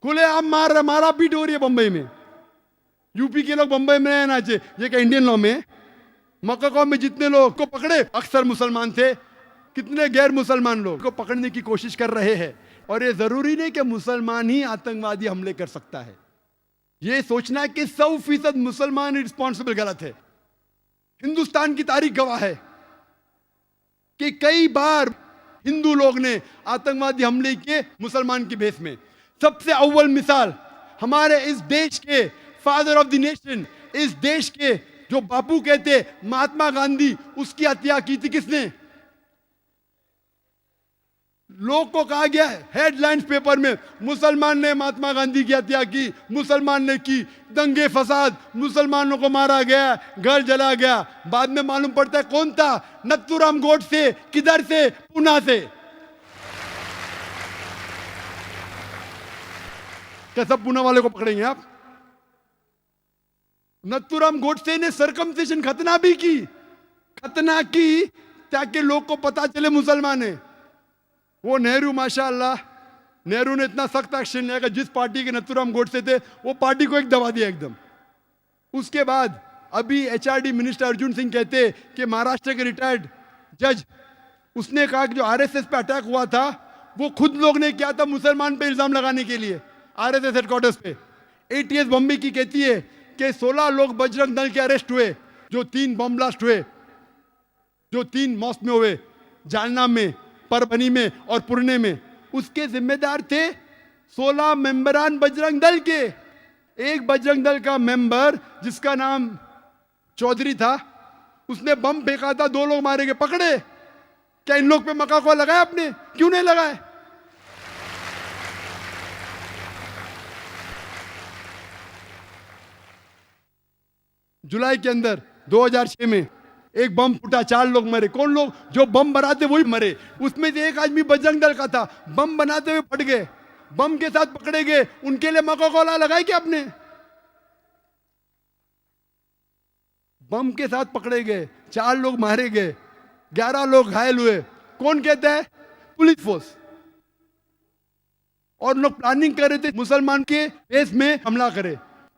S1: खुले आम मारा पीट हो रही है बंबई में, यूपी के लोग बंबई में नया नाचे। ये क्या इंडियन लॉ में? मक्का में जितने लोग को पकड़े अक्सर मुसलमान थे, कितने गैर मुसलमान लोग को पकड़ने की कोशिश कर रहे हैं। और ये जरूरी नहीं कि मुसलमान ही आतंकवादी हमले कर सकता है। ये सोचना कि 100% मुसलमान रिस्पॉन्सिबल गलत है। हिंदुस्तान की तारीख गवाह है कि कई बार हिंदू लोग ने आतंकवादी हमले किए मुसलमान की भेष में। सबसे अव्वल मिसाल हमारे इस देश के फादर ऑफ द नेशन, इस देश के जो बापू कहते महात्मा गांधी, उसकी हत्या की थी किसने? लोग को कहा गया हेडलाइंस पेपर में, मुसलमान ने महात्मा गांधी की हत्या की, मुसलमान ने की, दंगे फसाद, मुसलमानों को मारा गया, घर जला गया। बाद में मालूम पड़ता है कौन था? नथुराम गोडसे। किधर से? पूना से। क्या सब पूना वाले को पकड़ेंगे आप? नथुराम गोडसे ने सरकमसिशन खतना भी की, खतना की ताकि लोग को पता चले मुसलमान है। वो नेहरू माशाअल्लाह नेहरू ने इतना सख्त एक्शन लिया कि जिस पार्टी के नथुराम गोडसे थे वो पार्टी को एक दबा दिया एकदम। उसके बाद अभी एचआरडी मिनिस्टर अर्जुन सिंह कहते कि महाराष्ट्र के रिटायर्ड जज, उसने कहा कि जो आरएसएस पे अटैक हुआ था वो खुद लोग ने किया था मुसलमान पे इल्जाम लगाने के लिए आरएसएस हेडक्वार्टर्स पे। एटीएस बॉम्बे की कहती है कि 16 लोग बजरंग दल के अरेस्ट हुए, जो 3 बॉम्ब ब्लास्ट हुए, जो 3 मॉस्क में हुए, जालना में, परभनी में और पुणे में, उसके जिम्मेदार थे 16 मेंबरान बजरंग दल के। एक बजरंग दल का मेंबर जिसका नाम चौधरी था, उसने बम फेंका था, 2 लोग मारे गए, पकड़े। क्या इन लोग पे मक्का को लगाया आपने? क्यों नहीं लगाए? जुलाई के अंदर 2006 में एक बम फूटा, 4 लोग मरे। कौन लोग? जो बम बनाते वही मरे। उसमें से एक आदमी बजरंग दल का था, बम बनाते हुए फट गए, बम के साथ पकड़े गए। उनके लिए मक्का कोला लगाई क्या आपने? बम के साथ पकड़े गए, 4 लोग मारे गए, 11 लोग घायल हुए। कौन कहता है? Police force. और लोग प्लानिंग कर रहे थे मुसलमान के बेस में हमला करे।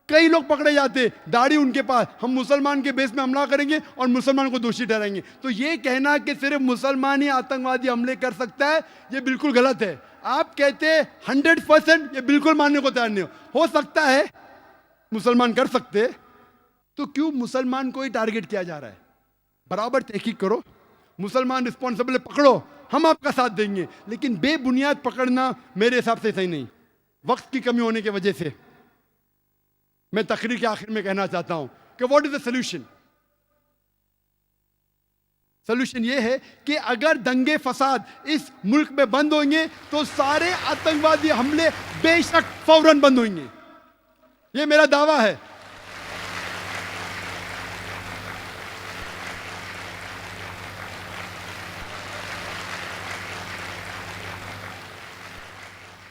S1: कई लोग पकड़े जाते, दाढ़ी उनके पास, हम मुसलमान के बेस में हमला करेंगे और मुसलमान को दोषी ठहराएंगे। तो ये कहना कि सिर्फ मुसलमान ही आतंकवादी हमले कर सकता है, ये बिल्कुल गलत है। आप कहते 100%, ये बिल्कुल मानने को तैयार नहीं हो सकता है मुसलमान कर सकते, तो क्यों मुसलमान को ही टारगेट किया जा रहा है? बराबर तहकीक करो, मुसलमान रिस्पॉन्सिबल पकड़ो, हम आपका साथ देंगे, लेकिन बेबुनियाद पकड़ना मेरे हिसाब से सही नहीं। वक्त की कमी होने की वजह से मैं तकरीर के आखिर में कहना चाहता हूं कि what is the solution? Solution यह है कि अगर दंगे फसाद इस मुल्क में बंद होंगे तो सारे आतंकवादी हमले बेशक फौरन बंद होंगे। यह मेरा दावा है।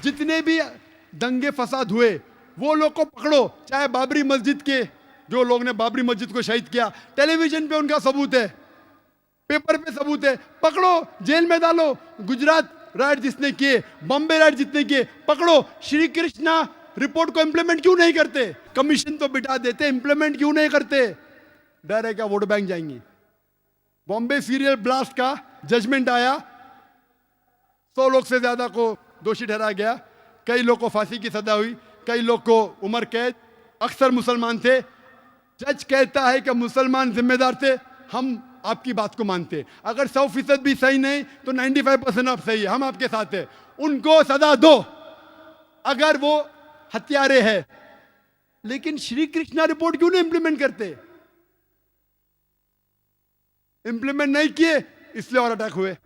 S1: जितने भी दंगे फसाद हुए वो लोग को पकड़ो, चाहे बाबरी मस्जिद के, जो लोग ने बाबरी मस्जिद को शहीद किया, टेलीविजन पे उनका सबूत है, पेपर पे सबूत है, पकड़ो, जेल में डालो। गुजरात राइट जिसने किए, बॉम्बे राइट जिसने किए, पकड़ो। श्री कृष्णा रिपोर्ट को इंप्लीमेंट क्यों नहीं करते? कमीशन तो बिठा देते, इंप्लीमेंट क्यों नहीं करते? डर है क्या वोट बैंक जाएंगे? बॉम्बे सीरियल ब्लास्ट का जजमेंट आया, 100 लोग से ज्यादा को दोषी ठहराया गया, कई लोग को फांसी की सजा हुई, कई लोग को उम्र कैद, अक्सर मुसलमान थे। जज कहता है कि मुसलमान जिम्मेदार थे, हम आपकी बात को मानते। अगर 100% भी सही नहीं तो 95% आप सही है, हम आपके साथ हैं। उनको सजा दो अगर वो हत्यारे हैं। लेकिन श्री कृष्णा रिपोर्ट क्यों नहीं इंप्लीमेंट करते? इंप्लीमेंट नहीं किए इसलिए और अटैक हुए।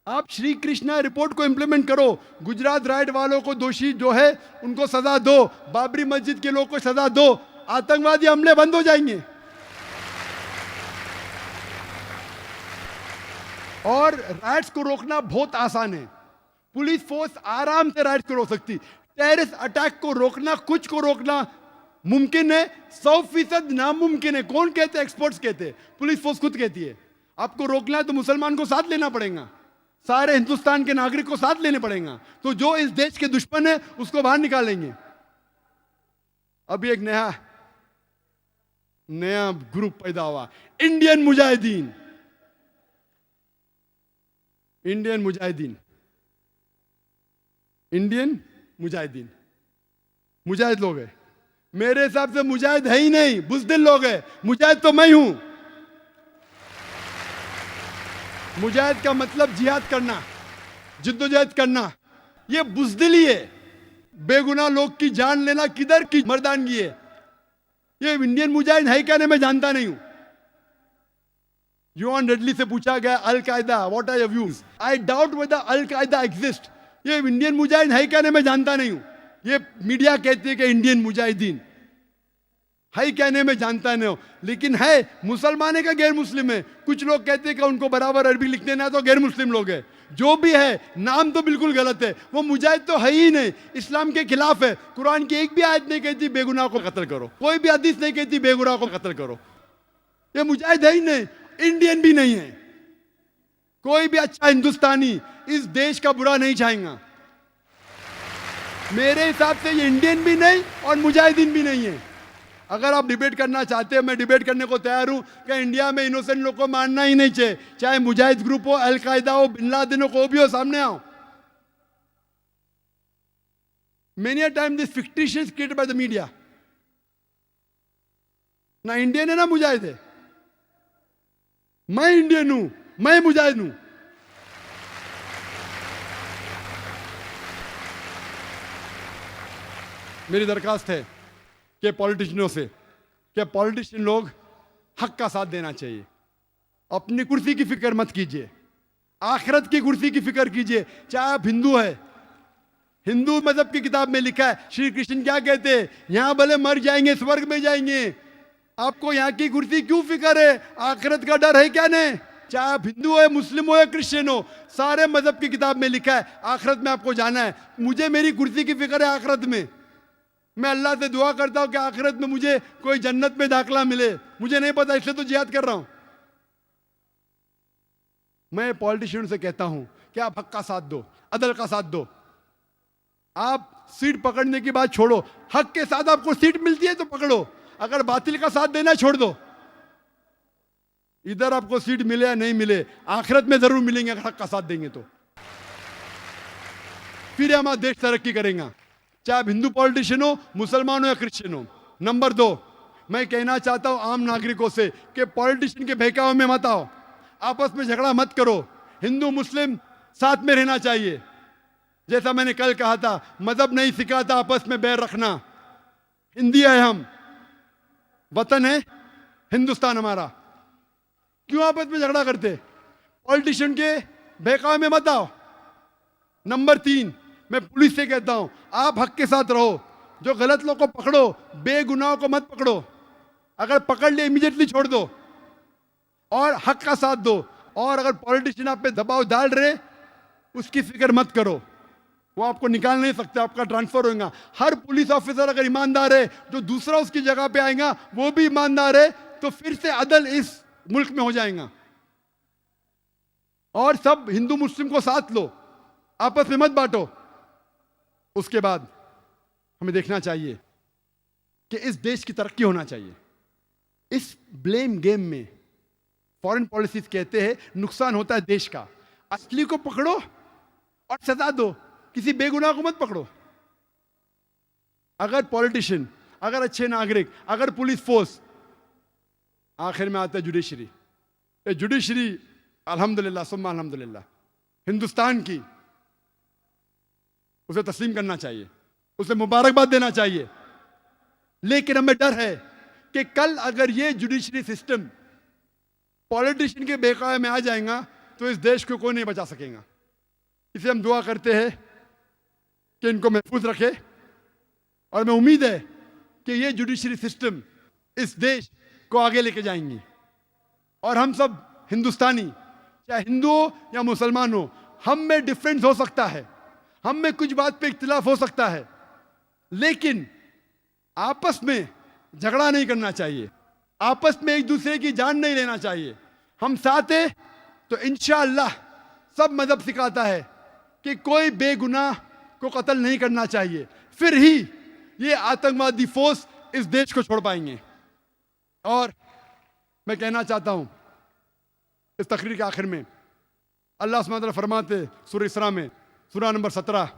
S1: आप श्री कृष्णा रिपोर्ट को इंप्लीमेंट करो, गुजरात राइट वालों को दोषी जो है उनको सजा दो, बाबरी मस्जिद के लोगों को सजा दो, आतंकवादी हमले बंद हो जाएंगे। और राइट्स को रोकना बहुत आसान है, पुलिस फोर्स आराम से राइट्स को रोक सकती। टेररिस्ट अटैक को रोकना, कुछ को रोकना मुमकिन है, 100% नामुमकिन है। कौन कहते? एक्सपर्ट्स कहते, पुलिस फोर्स खुद कहती है। आपको रोकना है तो मुसलमान को साथ लेना पड़ेगा, सारे हिंदुस्तान के नागरिक को साथ लेने पड़ेगा। तो जो इस देश के दुश्मन है उसको बाहर निकालेंगे। अभी एक नया ग्रुप पैदा हुआ, Indian Mujahideen. Indian Mujahideen, Indian Mujahideen, मुजाहिद लोग हैं। मेरे हिसाब से मुजाहिद है ही नहीं, बुज़दिल लोग हैं। मुजाहिद तो मैं हूं। मुजाहिद का मतलब जिहाद करना, जिद्दोजहद करना, ये बुज़दिली है। बेगुनाह लोग की जान लेना किधर की मर्दानगी है? ये इंडियन मुजाहिद है क्या? मैं जानता नहीं हूं। यूएन रेडली से पूछा गया Al Qaeda what are your views, I doubt whether Al Qaeda exist. ये इंडियन मुजाहिद है क्या? मैं जानता नहीं हूं। ये मीडिया कहती है कि इंडियन मुजाहिदीन है, कहने में जानता नहीं हो, लेकिन है। मुसलमान है का गैर मुस्लिम है? कुछ लोग कहते हैं कि उनको बराबर अरबी लिखने ना, तो गैर मुस्लिम लोग है। जो भी है, नाम तो बिल्कुल गलत है। वो मुजाहिद तो है ही नहीं, इस्लाम के खिलाफ है। कुरान की एक भी आयत नहीं कहती बेगुनाह को कत्ल करो, कोई भी हदीस नहीं कहती बेगुनाह को कत्ल करो। ये मुजाहिद है ही नहीं, इंडियन भी नहीं है। कोई भी अच्छा हिंदुस्तानी इस देश का बुरा नहीं चाहेगा। मेरे हिसाब से ये इंडियन भी नहीं और मुजाहिदीन भी नहीं है। अगर आप डिबेट करना चाहते हो, मैं डिबेट करने को तैयार हूं कि इंडिया में इनोसेंट लोग को मारना ही नहीं चाहिए, चाहे मुजाहिद ग्रुप हो, अलकायदा हो, बिन लादेन हो, कोई भी हो, सामने आओ। Many a time this fictitious created by the media. ना इंडियन है ना मुजाहिद है। मैं इंडियन हूं, मैं मुजाहिद हूं। मेरी दरखास्त है कि पॉलिटिशियनों से कि पॉलिटिशियन लोग हक का साथ देना चाहिए। अपनी कुर्सी की फिक्र मत कीजिए, आखिरत की कुर्सी की फिक्र कीजिए। चाहे आप हिंदू है, हिंदू मजहब की किताब में लिखा है, श्री कृष्ण क्या कहते हैं, यहां भले मर जाएंगे स्वर्ग में जाएंगे, आपको यहां की कुर्सी क्यों फिक्र है, आखिरत का डर है क्या नहीं। चाहे आप हिंदू हो, मुस्लिम हो या क्रिश्चियन हो, सारे मजहब की किताब में लिखा है आखिरत में आपको जाना है। मुझे मेरी कुर्सी की फिक्र है आखिरत में। मैं अल्लाह से दुआ करता हूं कि आखिरत में मुझे कोई जन्नत में दाखिला मिले, मुझे नहीं पता, इसलिए तो जिहाद कर रहा हूं। मैं पॉलिटिशियन से कहता हूं कि आप हक का साथ दो, अदल का साथ दो। आप सीट पकड़ने की बात छोड़ो, हक के साथ आपको सीट मिलती है तो पकड़ो, अगर बातिल का साथ देना छोड़ दो। इधर आपको सीट मिले या नहीं मिले, आखिरत में जरूर मिलेंगे अगर हक का साथ देंगे तो। फिर हमारा देश तरक्की करेगा, चाहे आप हिंदू पॉलिटिशियन हो, मुसलमान हो या क्रिश्चियन हो। नंबर 2, मैं कहना चाहता हूं आम नागरिकों से कि पॉलिटिशियन के बहकावे में मत आओ, आपस में झगड़ा मत करो। हिंदू मुस्लिम साथ में रहना चाहिए। जैसा मैंने कल कहा था, मजहब नहीं सिखाता आपस में बैर रखना। हिंदी है, हम वतन है हिंदुस्तान हमारा, क्यों आपस में झगड़ा करते। पॉलिटिशियन के बहकावे में मत आओ। नंबर 3, मैं पुलिस से कहता हूं आप हक के साथ रहो, जो गलत लोग को पकड़ो, बेगुनाहों को मत पकड़ो। अगर पकड़ लिए इमीडिएटली छोड़ दो और हक का साथ दो। और अगर पॉलिटिशियन आप पे दबाव डाल रहे, उसकी फिक्र मत करो, वो आपको निकाल नहीं सकते, आपका ट्रांसफर होगा। हर पुलिस ऑफिसर अगर ईमानदार है, जो दूसरा उसकी जगह पे आएगा वो भी ईमानदार है, तो फिर से अदल इस मुल्क में हो जाएगा। और सब हिंदू मुस्लिम को साथ लो, आपस में मत बांटो। उसके बाद हमें देखना चाहिए कि इस देश की तरक्की होना चाहिए। इस ब्लेम गेम में फॉरेन पॉलिसीज कहते हैं नुकसान होता है देश का। असली को पकड़ो और सजा दो, किसी बेगुनाह को मत पकड़ो। अगर पॉलिटिशियन, अगर अच्छे नागरिक, अगर पुलिस फोर्स, आखिर में आता है जुडिशरी। जुडिशरी अल्हम्दुलिल्लाह सुम्मा अल्हम्दुलिल्लाह हिंदुस्तान की, उसे तस्लीम करना चाहिए, उसे मुबारकबाद देना चाहिए। लेकिन हमें डर है कि कल अगर ये जुडिशरी सिस्टम पॉलिटिशियन के बेकाया में आ जाएगा तो इस देश को कोई नहीं बचा सकेगा। इसे हम दुआ करते हैं कि इनको महफूज रखे, और मैं उम्मीद है कि ये जुडिशरी सिस्टम इस देश को आगे लेके जाएंगी। और हम सब हिंदुस्तानी, चाहे हिंदू हो या मुसलमान हो, हम में डिफरेंस हो सकता है, हम में कुछ बात पे इख्तिलाफ हो सकता है, लेकिन आपस में झगड़ा नहीं करना चाहिए, आपस में एक दूसरे की जान नहीं लेना चाहिए। हम साथ हैं तो इंशाअल्लाह सब मजहब सिखाता है कि कोई बेगुनाह को कत्ल नहीं करना चाहिए, फिर ही ये आतंकवादी फोर्स इस देश को छोड़ पाएंगे। और मैं कहना चाहता हूं इस तकरीर के आखिर में, अल्लाह सुब्हानहू व तआला फरमाते सूरह इसरा में, सूरह नंबर 17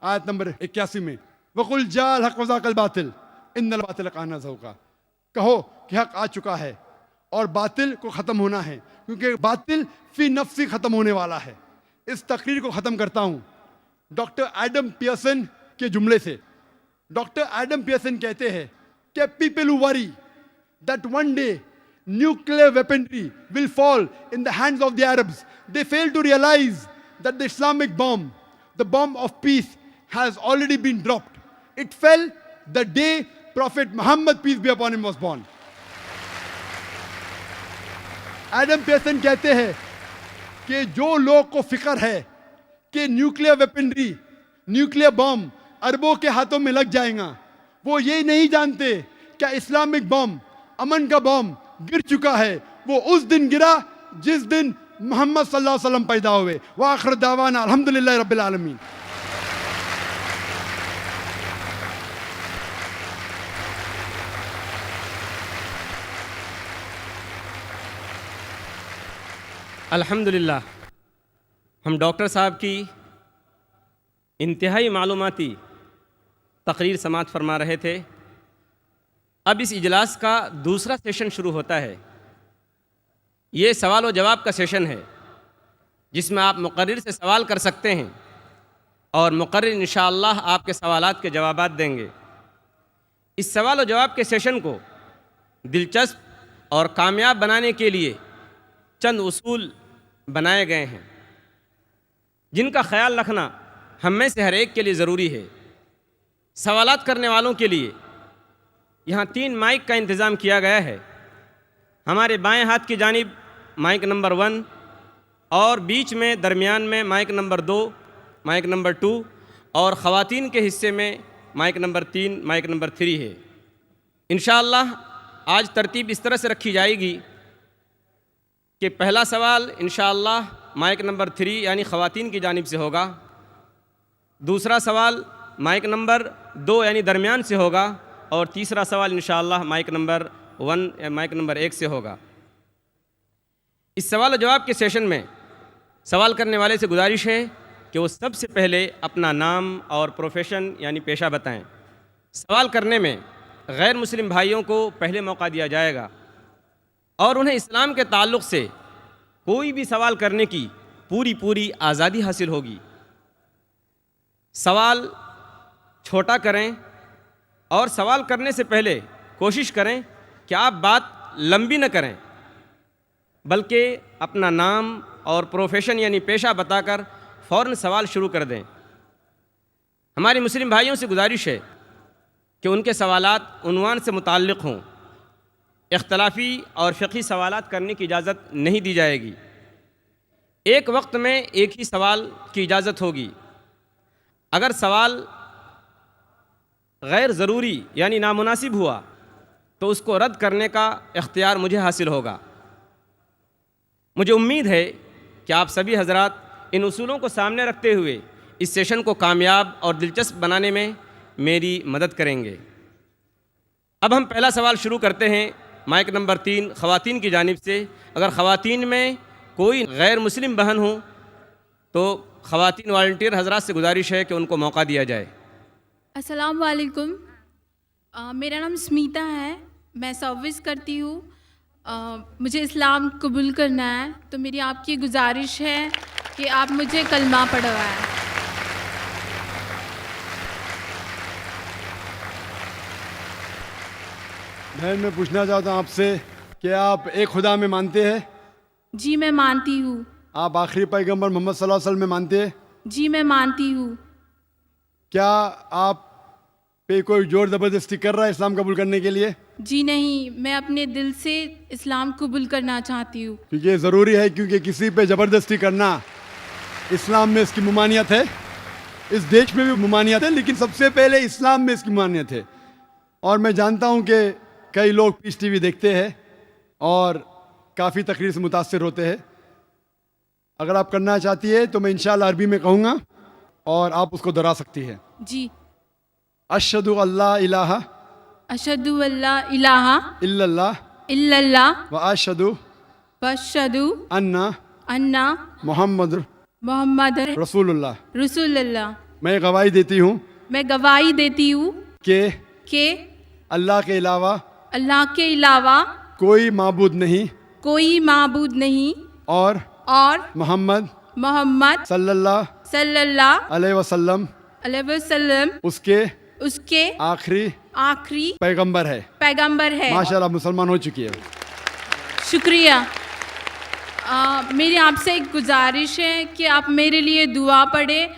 S1: आयत नंबर 81 में, वकुल जाल हक वज़ाकल बातिल इन्नल बातिल काना ज़हूक़ा। कहो कि हक आ चुका है और बातिल को ख़त्म होना है, क्योंकि बातिल फी नफ्सी ख़त्म होने वाला है। इस तकरीर को ख़त्म करता हूँ डॉक्टर एडम पियर्सन के जुमले से। डॉक्टर एडम पियर्सन कहते हैं कि people who worry that one day nuclear weaponry will fall in the hands of the Arabs, they fail to realize that the Islamic bomb, the bomb of peace, has already been dropped. It fell the day Prophet Muhammad, peace be upon him, was born. Adam Pearson कहते हैं कि जो लोग को फिक्र है कि nuclear weaponry, nuclear bomb अरबों के हाथों में लग जाएगा, वो ये नहीं जानते क्या इस्लामिक बॉम्ब, अमन का बॉम्ब गिर चुका है। वो उस दिन गिरा जिस दिन मोहम्मद सल्लल्लाहु अलैहि वसल्लम पैदा हुए। व आखिर दावाना अल्हम्दुलिल्लाहि रब्बिल आलमीन।
S2: अल्हम्दुलिल्लाह, हम डॉक्टर साहब की इंतहाई मालूमाती तकरीर समाअत फरमा रहे थे। अब इस इजलास का दूसरा सेशन शुरू होता है। ये सवाल व जवाब का सेशन है जिसमें आप मुकर्रिर से सवाल कर सकते हैं और मुकर्रिर इंशाअल्लाह आपके सवालात के जवाबात देंगे। इस सवाल व जवाब के सेशन को दिलचस्प और कामयाब बनाने के लिए चंद उसूल बनाए गए हैं जिनका ख्याल रखना हम में से हर एक के लिए ज़रूरी है। सवालात करने वालों के लिए यहाँ 3 माइक का इंतज़ाम किया गया है। हमारे बाएं हाथ की जानिब माइक नंबर 1 और बीच में दरमियान में माइक नंबर 2, माइक नंबर 2 और ख़वातीन के हिस्से में माइक नंबर 3, माइक नंबर 3 है। इंशाअल्लाह आज तरतीब इस तरह से रखी जाएगी कि पहला सवाल इंशाअल्लाह माइक नंबर 3 यानी ख़वातीन की जानिब से होगा। दूसरा सवाल माइक नंबर 2 यानी दरमियान से होगा और तीसरा सवाल इंशाअल्लाह माइक नंबर 1 या माइक नंबर 1 से होगा। इस सवाल और जवाब के सेशन में सवाल करने वाले से गुजारिश है कि वो सबसे पहले अपना नाम और प्रोफेशन यानी पेशा बताएं। सवाल करने में गैर मुस्लिम भाइयों को पहले मौका दिया जाएगा और उन्हें इस्लाम के ताल्लुक़ से कोई भी सवाल करने की पूरी आज़ादी हासिल होगी। सवाल छोटा करें और सवाल करने से पहले कोशिश करें कि आप बात लंबी न करें, बल्कि अपना नाम और प्रोफेशन यानी पेशा बताकर फ़ौरन सवाल शुरू कर दें। हमारे मुस्लिम भाइयों से गुजारिश है कि उनके सवालात उन्वान से मुताल्लिक़ हों। इख्तलाफी और फ़िक़ही सवालात करने की इजाज़त नहीं दी जाएगी। एक वक्त में एक ही सवाल की इजाज़त होगी। अगर सवाल गैर ज़रूरी यानी नामुनासिब हुआ तो उसको रद्द करने का इख्तियार मुझे हासिल होगा। मुझे उम्मीद है कि आप सभी हज़रात इन उसूलों को सामने रखते हुए इस सेशन को कामयाब और दिलचस्प बनाने में मेरी मदद करेंगे। अब हम पहला सवाल शुरू करते हैं माइक नंबर 3 ख़वातीन की जानिब से। अगर ख़वातीन में कोई गैर मुस्लिम बहन हो तो ख़वातीन वॉलंटियर हज़रात से गुजारिश है कि उनको मौका दिया जाए।
S3: अस्सलाम वालेकुम। मेरा नाम स्मिता है, मैं सर्विस करती हूँ। मुझे इस्लाम कबूल करना है, तो मेरी आपकी गुजारिश है कि आप मुझे कलमा पढ़वाएं।
S1: बहन, मैं पूछना चाहता हूँ आपसे कि आप एक खुदा में मानते हैं?
S3: जी मैं मानती हूँ।
S1: आप आखिरी पैगंबर मोहम्मद सल्लल्लाहु अलैहि वसल्लम में मानते हैं?
S3: जी मैं मानती हूँ।
S1: क्या आप पे कोई जोर ज़बरदस्ती कर रहा है इस्लाम कबूल करने के लिए?
S3: जी नहीं, मैं अपने दिल से इस्लाम कबूल करना चाहती हूँ।
S1: क्योंकि ये ज़रूरी है, क्योंकि किसी पे ज़बरदस्ती करना इस्लाम में इसकी ममानियत है। इस देश में भी ममानियत है, लेकिन सबसे पहले इस्लाम में इसकी ममानियत है। और मैं जानता हूँ कि कई लोग पीस टीवी देखते हैं और काफ़ी तकरीर से मुतासर होते हैं। अगर आप करना चाहती है तो मैं इंशाअल्लाह अरबी में कहूँगा और आप उसको दोहरा सकती है।
S3: जी।
S1: अशहदु अल्ला इलाहा
S3: अशहदु अल्ला इलाहा
S1: इल्लल्लाह
S3: इल्लल्लाह
S1: व अशहदु
S3: वअशहदु
S1: अन्ना
S3: अन्ना
S1: मोहम्मद
S3: मोहम्मद
S1: रसूलुल्लाह।
S3: रसूलुल्लाह।
S1: मैं गवाही देती हूँ
S3: मैं गवाही देती हूँ
S1: कि
S3: अल्लाह के अलावा
S1: कोई माबूद नहीं और मोहम्मद सल्लल्लाहु अलैहि वसल्लम उसके आखिरी पैगंबर है। माशाल्लाह, मुसलमान हो चुकी है।
S3: शुक्रिया। मेरी आपसे एक गुजारिश है कि आप मेरे लिए दुआ पढ़ें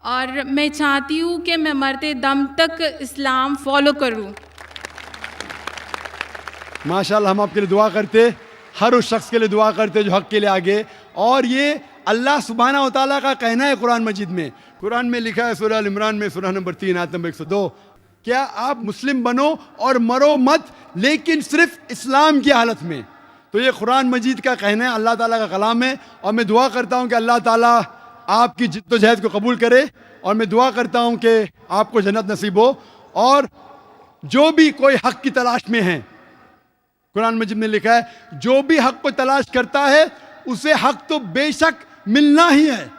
S3: और मैं चाहती हूँ कि मैं मरते दम तक इस्लाम फॉलो करूँ।
S1: माशाल्लाह, हम आपके लिए दुआ करते, हर उस शख्स के लिए दुआ करते जो हक के लिए आगे। और ये अल्लाह सुब्हानहू व तआला का कहना है कुरान मजीद में। कुरान में लिखा है सूरह अल इमरान में सूरह नंबर 3 आयत नंबर 102, क्या आप मुस्लिम बनो और मरो मत, लेकिन सिर्फ इस्लाम की हालत में। तो ये कुरान मजीद का कहना है, अल्लाह ताला का कलाम है। और मैं दुआ करता हूँ कि अल्लाह ताला आपकी जिद्दोजहद को कबूल करे और मैं दुआ करता हूँ कि आपको जन्नत नसीब हो। और जो भी कोई हक की तलाश में है, कुरान मजीद में लिखा है जो भी हक को तलाश करता है उसे हक तो बेशक मिलना ही है।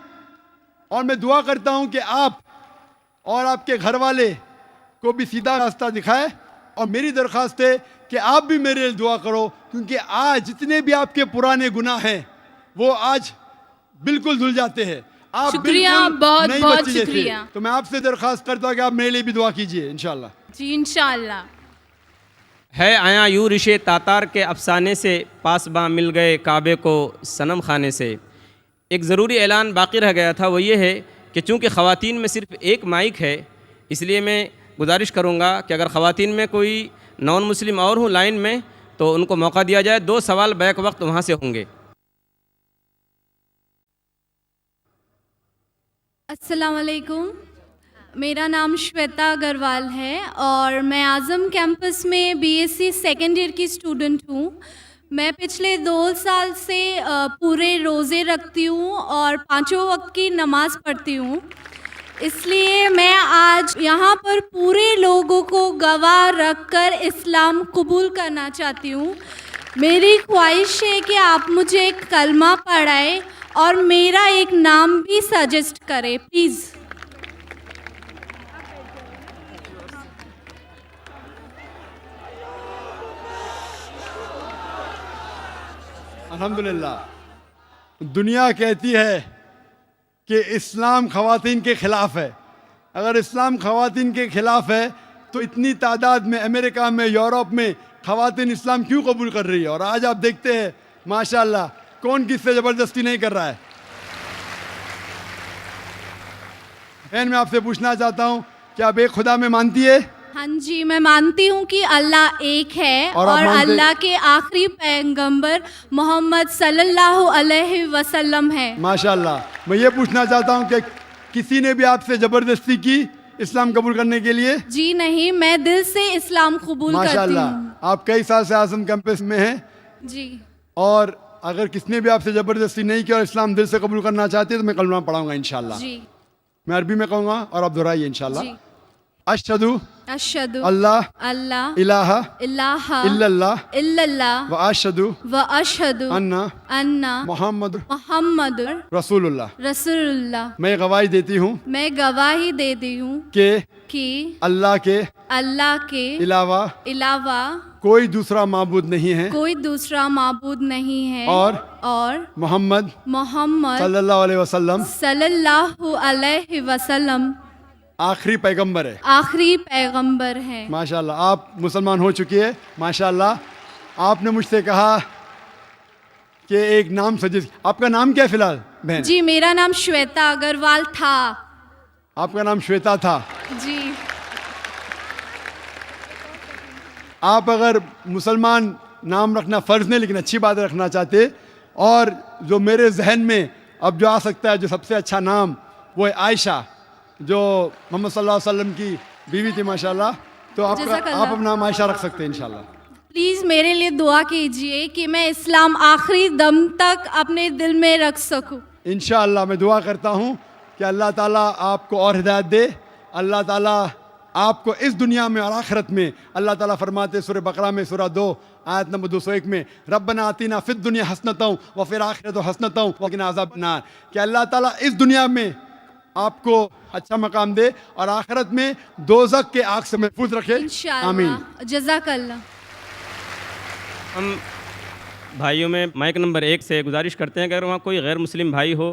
S1: और मैं दुआ करता हूं कि आप और आपके घर वाले को भी सीधा रास्ता दिखाए। और मेरी दरख्वास्त है कि आप भी मेरे लिए दुआ करो, क्योंकि आज जितने भी आपके पुराने गुनाह हैं वो आज बिल्कुल धुल जाते हैं। आप
S3: शुक्रिया,
S1: बिल्कुल
S3: बहुत
S1: नई
S3: बहुत
S1: बच्ची जैसे।
S3: शुक्रिया।
S1: तो मैं आपसे दरख्वास्त करता हूं कि आप मेरे लिए भी दुआ कीजिए इंशाल्लाह।
S3: जी इंशाल्लाह।
S2: है आया यूं रिशे तातार के अफसाने से, पासबां मिल गए काबे को सनम खाने से। एक ज़रूरी ऐलान बाकी रह गया था, वो ये है कि चूँकि ख़वातीन में सिर्फ़ एक माइक है, इसलिए मैं गुजारिश करूँगा कि अगर ख़वातीन में कोई नॉन मुस्लिम और हूँ लाइन में तो उनको मौका दिया जाए। 2 सवाल बैक वक्त वहाँ से होंगे।
S4: अस्सलाम वालेकुम, मेरा नाम श्वेता अग्रवाल है और मैं आज़म कैंपस में बीएससी सेकेंड ईयर की स्टूडेंट हूँ। मैं पिछले 2 साल से पूरे रोज़े रखती हूँ और 5 वक्त की नमाज़ पढ़ती हूँ। इसलिए मैं आज यहाँ पर पूरे लोगों को गवाह रखकर इस्लाम कबूल करना चाहती हूँ। मेरी ख्वाहिश है कि आप मुझे एक कलमा पढ़ाएं और मेरा एक नाम भी सजेस्ट करें प्लीज़।
S1: अल्हम्दुलिल्लाह। दुनिया कहती है कि इस्लाम ख़वातीन के ख़िलाफ़ है। अगर इस्लाम ख़वातीन के ख़िलाफ़ है तो इतनी तादाद में अमेरिका में, यूरोप में ख़वातीन इस्लाम क्यों कबूल कर रही है? और आज आप देखते हैं माशाअल्लाह कौन किससे ज़बरदस्ती नहीं कर रहा है। बहन, मैं आपसे पूछना चाहता हूँ कि आप एक खुदा में मानती है?
S4: हाँ जी, मैं मानती हूँ कि अल्लाह एक है
S1: और आप
S4: और
S1: मानते-
S4: अल्लाह के आखिरी पैगंबर मोहम्मद सल्लल्लाहु अलैहि वसल्लम है।
S1: माशाअल्लाह। मैं ये पूछना चाहता हूँ कि किसी ने भी आपसे ज़बरदस्ती की इस्लाम कबूल करने के लिए?
S4: जी नहीं, मैं दिल से इस्लाम कबूल करती
S1: माशाअल्लाह।
S4: हूँ।
S1: आप कई साल से आज़म कैंपस में हैं
S4: जी
S1: और अगर किसने भी आपसे ज़बरदस्ती नहीं किया और इस्लाम दिल से कबूल करना चाहते हैं तो मैं कलमा पढ़ाऊंगा इंशाल्लाह।
S4: जी
S1: मैं अरबी में कहूँगा और आप दोहराइए इंशाल्लाह।
S4: जी।
S1: अशहदु
S4: अशहदु
S1: अल्लाह
S4: अल्लाह
S1: इलाहा
S4: इलाहा
S1: इल्लल्लाह
S4: इल्लल्लाह
S1: व अशहदु
S4: व अशहदु
S1: अन्ना
S4: अन्ना
S1: मोहम्मद
S4: मोहम्मद
S1: रसूलुल्लाह।
S4: रसूलुल्लाह।
S1: मैं गवाही देती हूँ
S4: मैं गवाही देती हूँ कि
S1: अल्लाह के
S4: अल्लाह के
S1: अलावा
S4: अलावा
S1: कोई दूसरा माबूद नहीं है
S4: कोई दूसरा माबूद नहीं है
S1: और मोहम्मद
S4: मोहम्मद
S1: सल्लल्लाहु अलैहि वसल्लम
S4: सल्लल्लाहु अलैहि वसल्लम
S1: आखिरी पैगंबर है।
S4: आखिरी पैगंबर है।
S1: माशाल्लाह, आप मुसलमान हो चुकी है। माशाल्लाह। आपने मुझसे कहा कि एक नाम सजेस्ट। आपका नाम क्या है फिलहाल बहन?
S4: जी, मेरा नाम श्वेता अग्रवाल था।
S1: आपका नाम श्वेता था।
S4: जी
S1: आप अगर मुसलमान नाम रखना फ़र्ज़ नहीं लेकिन अच्छी बात रखना चाहते, और जो मेरे जहन में अब जो आ सकता है जो सबसे अच्छा नाम वो है आयशा, जो मोहम्मद सल्लल्लाहु अलैहि वसल्लम की बीवी थी माशाल्लाह। तो आप
S4: जज़ाकल्लाह।
S1: नाम आयशा रख सकते हैं इंशाल्लाह।
S4: प्लीज़ मेरे लिए दुआ कीजिए कि मैं इस्लाम आखिरी दम तक अपने दिल में रख सकूं।
S1: इंशाअल्लाह मैं दुआ करता हूँ कि अल्लाह ताला आपको और हिदायत दे। अल्लाह ताला आपको इस दुनिया में और आखिरत में, अल्लाह ताला फरमाते सूरह बकरा में सूरह 2 आयत नंबर 201 में, रब्बना आतिना फिद दुनिया हसनतों व फिर आखिरत हसनतों वक़िना अज़ाबन नार, कि अल्लाह ताला इस दुनिया में आपको अच्छा मकाम दे और आखिरत में दोज़ख के आग से महफूज रखे। आमीन।
S4: इंशाअल्लाह। जज़ाकल्लाह।
S2: हम भाइयों में माइक नंबर 1 से गुजारिश करते हैं कि अगर वहाँ कोई गैर मुस्लिम भाई हो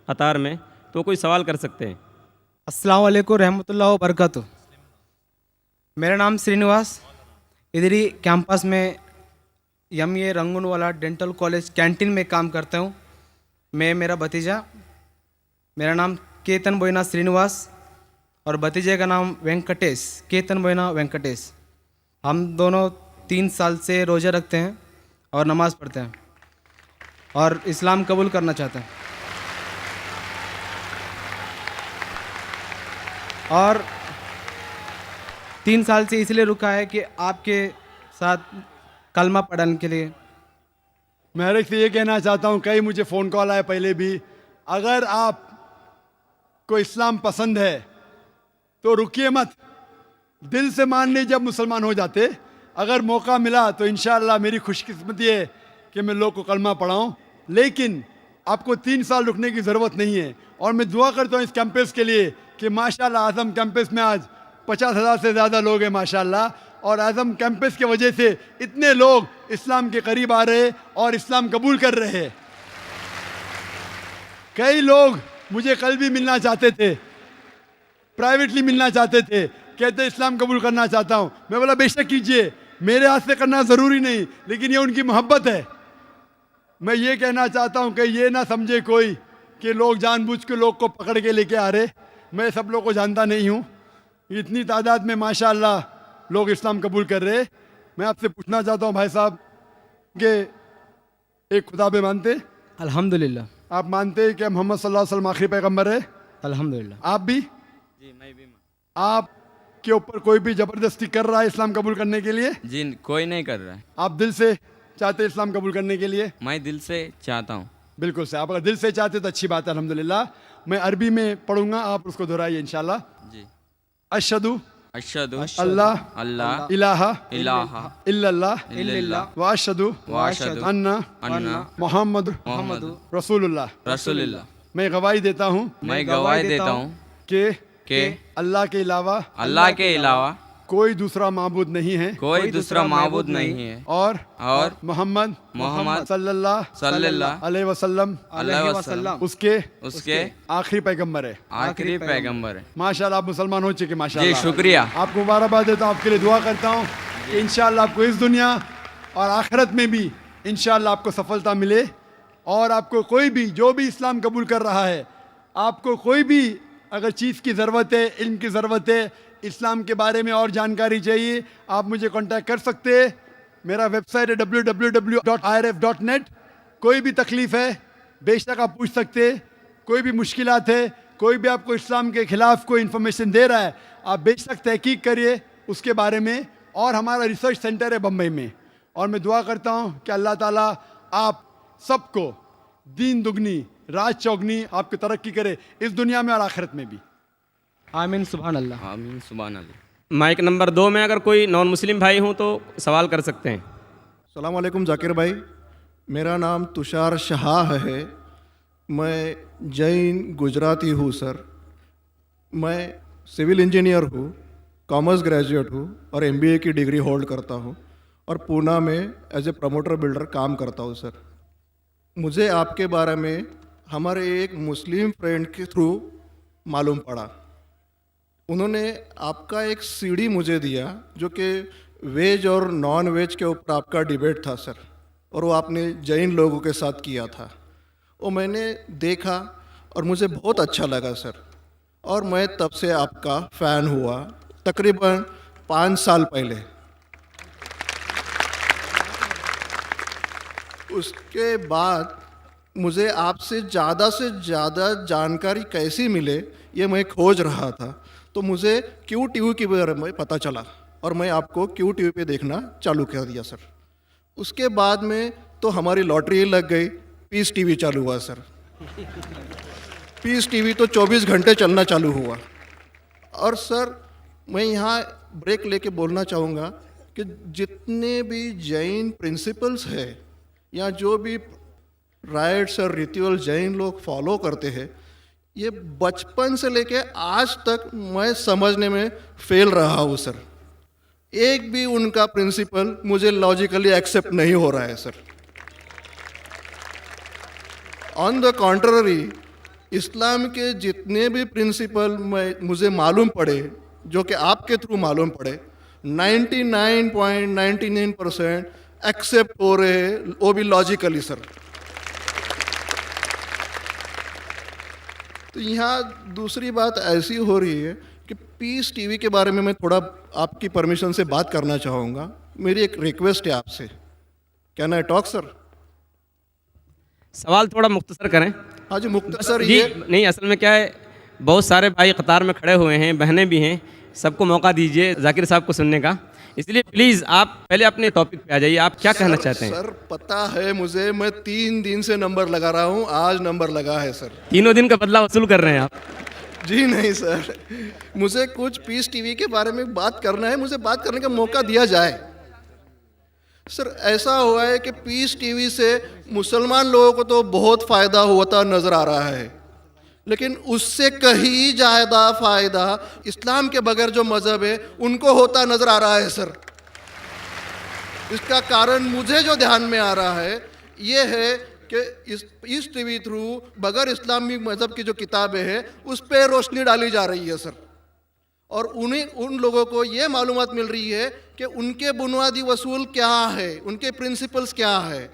S2: कतार में तो कोई सवाल कर सकते हैं।
S5: अस्सलाम वालेकुम रहमतुल्लाह व बरकातुह। मेरा नाम श्रीनिवास, इधर ही कैंपस में MA Rangoonwala dental college canteen में काम करता हूँ। मैं, मेरा भतीजा, मेरा नाम केतन बोइना श्रीनिवास और भतीजे का नाम वेंकटेश, केतन बोइना वेंकटेश। हम दोनों 3 साल से रोज़ा रखते हैं और नमाज़ पढ़ते हैं और इस्लाम कबूल करना चाहते हैं। और 3 साल से इसलिए रुका है कि आपके साथ कलमा पढ़ने के लिए।
S1: मैं हर एक से ये कहना चाहता हूँ, कई मुझे फ़ोन कॉल आए पहले भी, अगर आप को इस्लाम पसंद है तो रुकिए मत, दिल से मान लीजिए। जब मुसलमान हो जाते, अगर मौका मिला तो इंशाअल्लाह मेरी खुशकिस्मती है कि मैं लोग को कलमा पढ़ाऊँ लेकिन आपको 3 साल रुकने की ज़रूरत नहीं है। और मैं दुआ करता हूँ इस कैंपस के लिए कि माशाल्लाह आज़म कैंपस में आज 50,000 से ज़्यादा लोग हैं माशाल्लाह, और आज़म कैंपस की वजह से इतने लोग इस्लाम के करीब आ रहे और इस्लाम कबूल कर रहे हैं। कई लोग मुझे कल भी मिलना चाहते थे, प्राइवेटली मिलना चाहते थे, कहते इस्लाम कबूल करना चाहता हूँ। मैं बोला बेशक कीजिए, मेरे हाथ से करना ज़रूरी नहीं, लेकिन ये उनकी मोहब्बत है। मैं ये कहना चाहता हूँ कि ये ना समझे कोई कि लोग जानबूझ के लोग को पकड़ के लेके आ रहे। मैं सब लोग को जानता नहीं हूँ, इतनी तादाद में माशाल्लाह लोग इस्लाम कबूल कर रहे। मैं आपसे पूछना चाहता हूँ भाई साहब कि एक खुदा पे मानते?
S5: अल्हम्दुलिल्लाह।
S1: आप मानते हैं कि मोहम्मद सल्लल्लाहु अलैहि वसल्लम आखिरी पैगंबर है?
S5: अल्हम्दुलिल्लाह।
S1: आप भी?
S2: जी मैं भी।
S1: आप के ऊपर कोई भी जबरदस्ती कर रहा है इस्लाम कबूल करने के लिए?
S6: जी कोई नहीं कर रहा है,
S1: आप दिल से चाहते हैं इस्लाम कबूल करने के लिए?
S6: मैं दिल से चाहता हूँ।
S1: बिल्कुल से, आप अगर दिल से चाहते तो अच्छी बात है, अल्हम्दुलिल्लाह। मैं अरबी में पढ़ूंगा, आप उसको दोहराइए इंशाल्लाह।
S6: जी।
S1: अशहदु
S6: अशहदु
S1: अल्लाह
S6: अल्लाह
S1: इलाहा
S6: इलाहा
S1: इल्लल्लाह
S6: इल्लल्लाह
S1: व अशहदु
S6: वाशहदु
S1: अन्ना
S6: अन्ना
S1: मोहम्मद
S6: मोहम्मद
S1: रसूलुल्लाह।
S6: रसूलुल्लाह।
S1: मैं गवाही देता हूँ
S6: मैं गवाही देता हूँ
S1: कि
S6: कि
S1: अल्लाह के अलावा
S6: अल्लाह के अलावा
S1: कोई दूसरा माबूद नहीं है
S6: कोई दूसरा माबूद नहीं है,
S1: और
S6: और
S1: मोहम्मद
S6: मोहम्मद
S1: सल्लल्लाहु
S6: सल्लल्लाहु
S1: अलैहि वसल्लम
S6: अलैहि वसल्लम
S1: उसके
S6: उसके
S1: आखिरी पैगंबर है।
S6: आखिरी पैगंबर है।
S1: माशाल्लाह आप मुसलमान हो चुके
S6: जी
S1: माशाल्लाह।
S6: शुक्रिया।
S1: आपको मुबारकबाद देता हूँ, आपके लिए दुआ करता हूँ कि इंशाल्लाह आपको इस दुनिया और आखिरत में भी इंशाल्लाह आपको सफलता मिले। और आपको कोई भी जो भी इस्लाम कबूल कर रहा है, आपको कोई भी अगर चीज़ की ज़रूरत है, इल्म की ज़रूरत है, इस्लाम के बारे में और जानकारी चाहिए, आप मुझे कांटेक्ट कर सकते हैं। मेरा वेबसाइट है www.irf.net। कोई भी तकलीफ़ है बेशक आप पूछ सकते हैं, कोई भी मुश्किलात है, कोई भी आपको इस्लाम के ख़िलाफ़ कोई इन्फॉर्मेशन दे रहा है, आप बेशक तहकीक करिए उसके बारे में। और हमारा रिसर्च सेंटर है बम्बई में, और मैं दुआ करता हूँ कि अल्लाह ताला आप सबको दीन दुगनी राज चौगनी आपकी तरक्की करे, इस दुनिया में और आखिरत में भी।
S5: आमीन सुभान अल्लाह।
S6: आमीन सुभान अल्लाह।
S2: माइक नंबर 2 में अगर कोई नॉन मुस्लिम भाई हों तो सवाल कर सकते हैं।
S7: अस्सलाम वालेकुम जाकिर भाई, मेरा नाम तुषार शाह है, मैं जैन गुजराती हूँ सर। मैं सिविल इंजीनियर हूँ, कॉमर्स ग्रेजुएट हूँ और MBA की डिग्री होल्ड करता हूँ, और पूना में एज ए प्रमोटर बिल्डर काम करता हूँ सर। मुझे आपके बारे में हमारे एक मुस्लिम फ्रेंड के थ्रू मालूम पड़ा। उन्होंने आपका एक CD मुझे दिया जो कि वेज और नॉन वेज के ऊपर आपका डिबेट था सर, और वो आपने जैन लोगों के साथ किया था। वो मैंने देखा और मुझे बहुत अच्छा लगा सर, और मैं तब से आपका फ़ैन हुआ तकरीबन 5 साल पहले। उसके बाद मुझे आपसे ज़्यादा जानकारी कैसी मिले ये मैं खोज रहा था, तो मुझे QTV के बारे में पता चला और मैं आपको QTV पे देखना चालू कर दिया सर। उसके बाद में तो हमारी लॉटरी लग गई, पीस TV चालू हुआ सर। पीस TV तो 24 घंटे चलना चालू हुआ। और सर मैं यहाँ ब्रेक लेके बोलना चाहूँगा कि जितने भी जैन प्रिंसिपल्स है या जो भी राइट्स और रिचुअल जैन लोग फॉलो करते हैं, ये बचपन से लेके आज तक मैं समझने में फेल रहा हूँ सर। एक भी उनका प्रिंसिपल मुझे लॉजिकली एक्सेप्ट नहीं हो रहा है सर। ऑन द कॉन्ट्ररी इस्लाम के जितने भी प्रिंसिपल मुझे मालूम पड़े, जो कि आपके थ्रू मालूम पड़े, 99.99% एक्सेप्ट हो रहे हैं, वो भी लॉजिकली सर। तो यहाँ दूसरी बात ऐसी हो रही है कि पीस TV के बारे में मैं थोड़ा आपकी परमिशन से बात करना चाहूँगा। मेरी एक रिक्वेस्ट है आपसे, कैन आई टॉक सर?
S2: सवाल थोड़ा मुख्तसर करें।
S7: हाँ जी मुख्तसर
S2: जी
S7: ये
S2: नहीं, असल में क्या है, बहुत सारे भाई कतार में खड़े हुए हैं, बहनें भी हैं, सबको मौका दीजिए जाकिर साहब को सुनने का। इसलिए प्लीज़ आप पहले अपने टॉपिक पे आ जाइए, आप क्या कहना चाहते हैं?
S7: सर पता है मुझे, मैं 3 दिन से नंबर लगा रहा हूँ, आज नंबर लगा है सर।
S2: 3 दिन का बदला वसूल कर रहे हैं आप?
S7: जी नहीं सर, मुझे कुछ पीस TV के बारे में बात करना है, मुझे बात करने का मौका दिया जाए सर ऐसा हुआ है कि पीस टीवी से मुसलमान लोगों को तो बहुत फ़ायदा होता नज़र आ रहा है, लेकिन उससे कहीं ज़्यादा फ़ायदा इस्लाम के बगैर जो मज़हब है उनको होता नज़र आ रहा है सर। इसका कारण मुझे जो ध्यान में आ रहा है ये है कि इस टीवी थ्रू बगैर इस्लामी मज़हब की जो किताबें हैं उस पर रोशनी डाली जा रही है सर, और उन लोगों को ये मालूमात मिल रही है कि उनके बुनियादी वसूल क्या है, उनके प्रिंसिपल्स क्या है।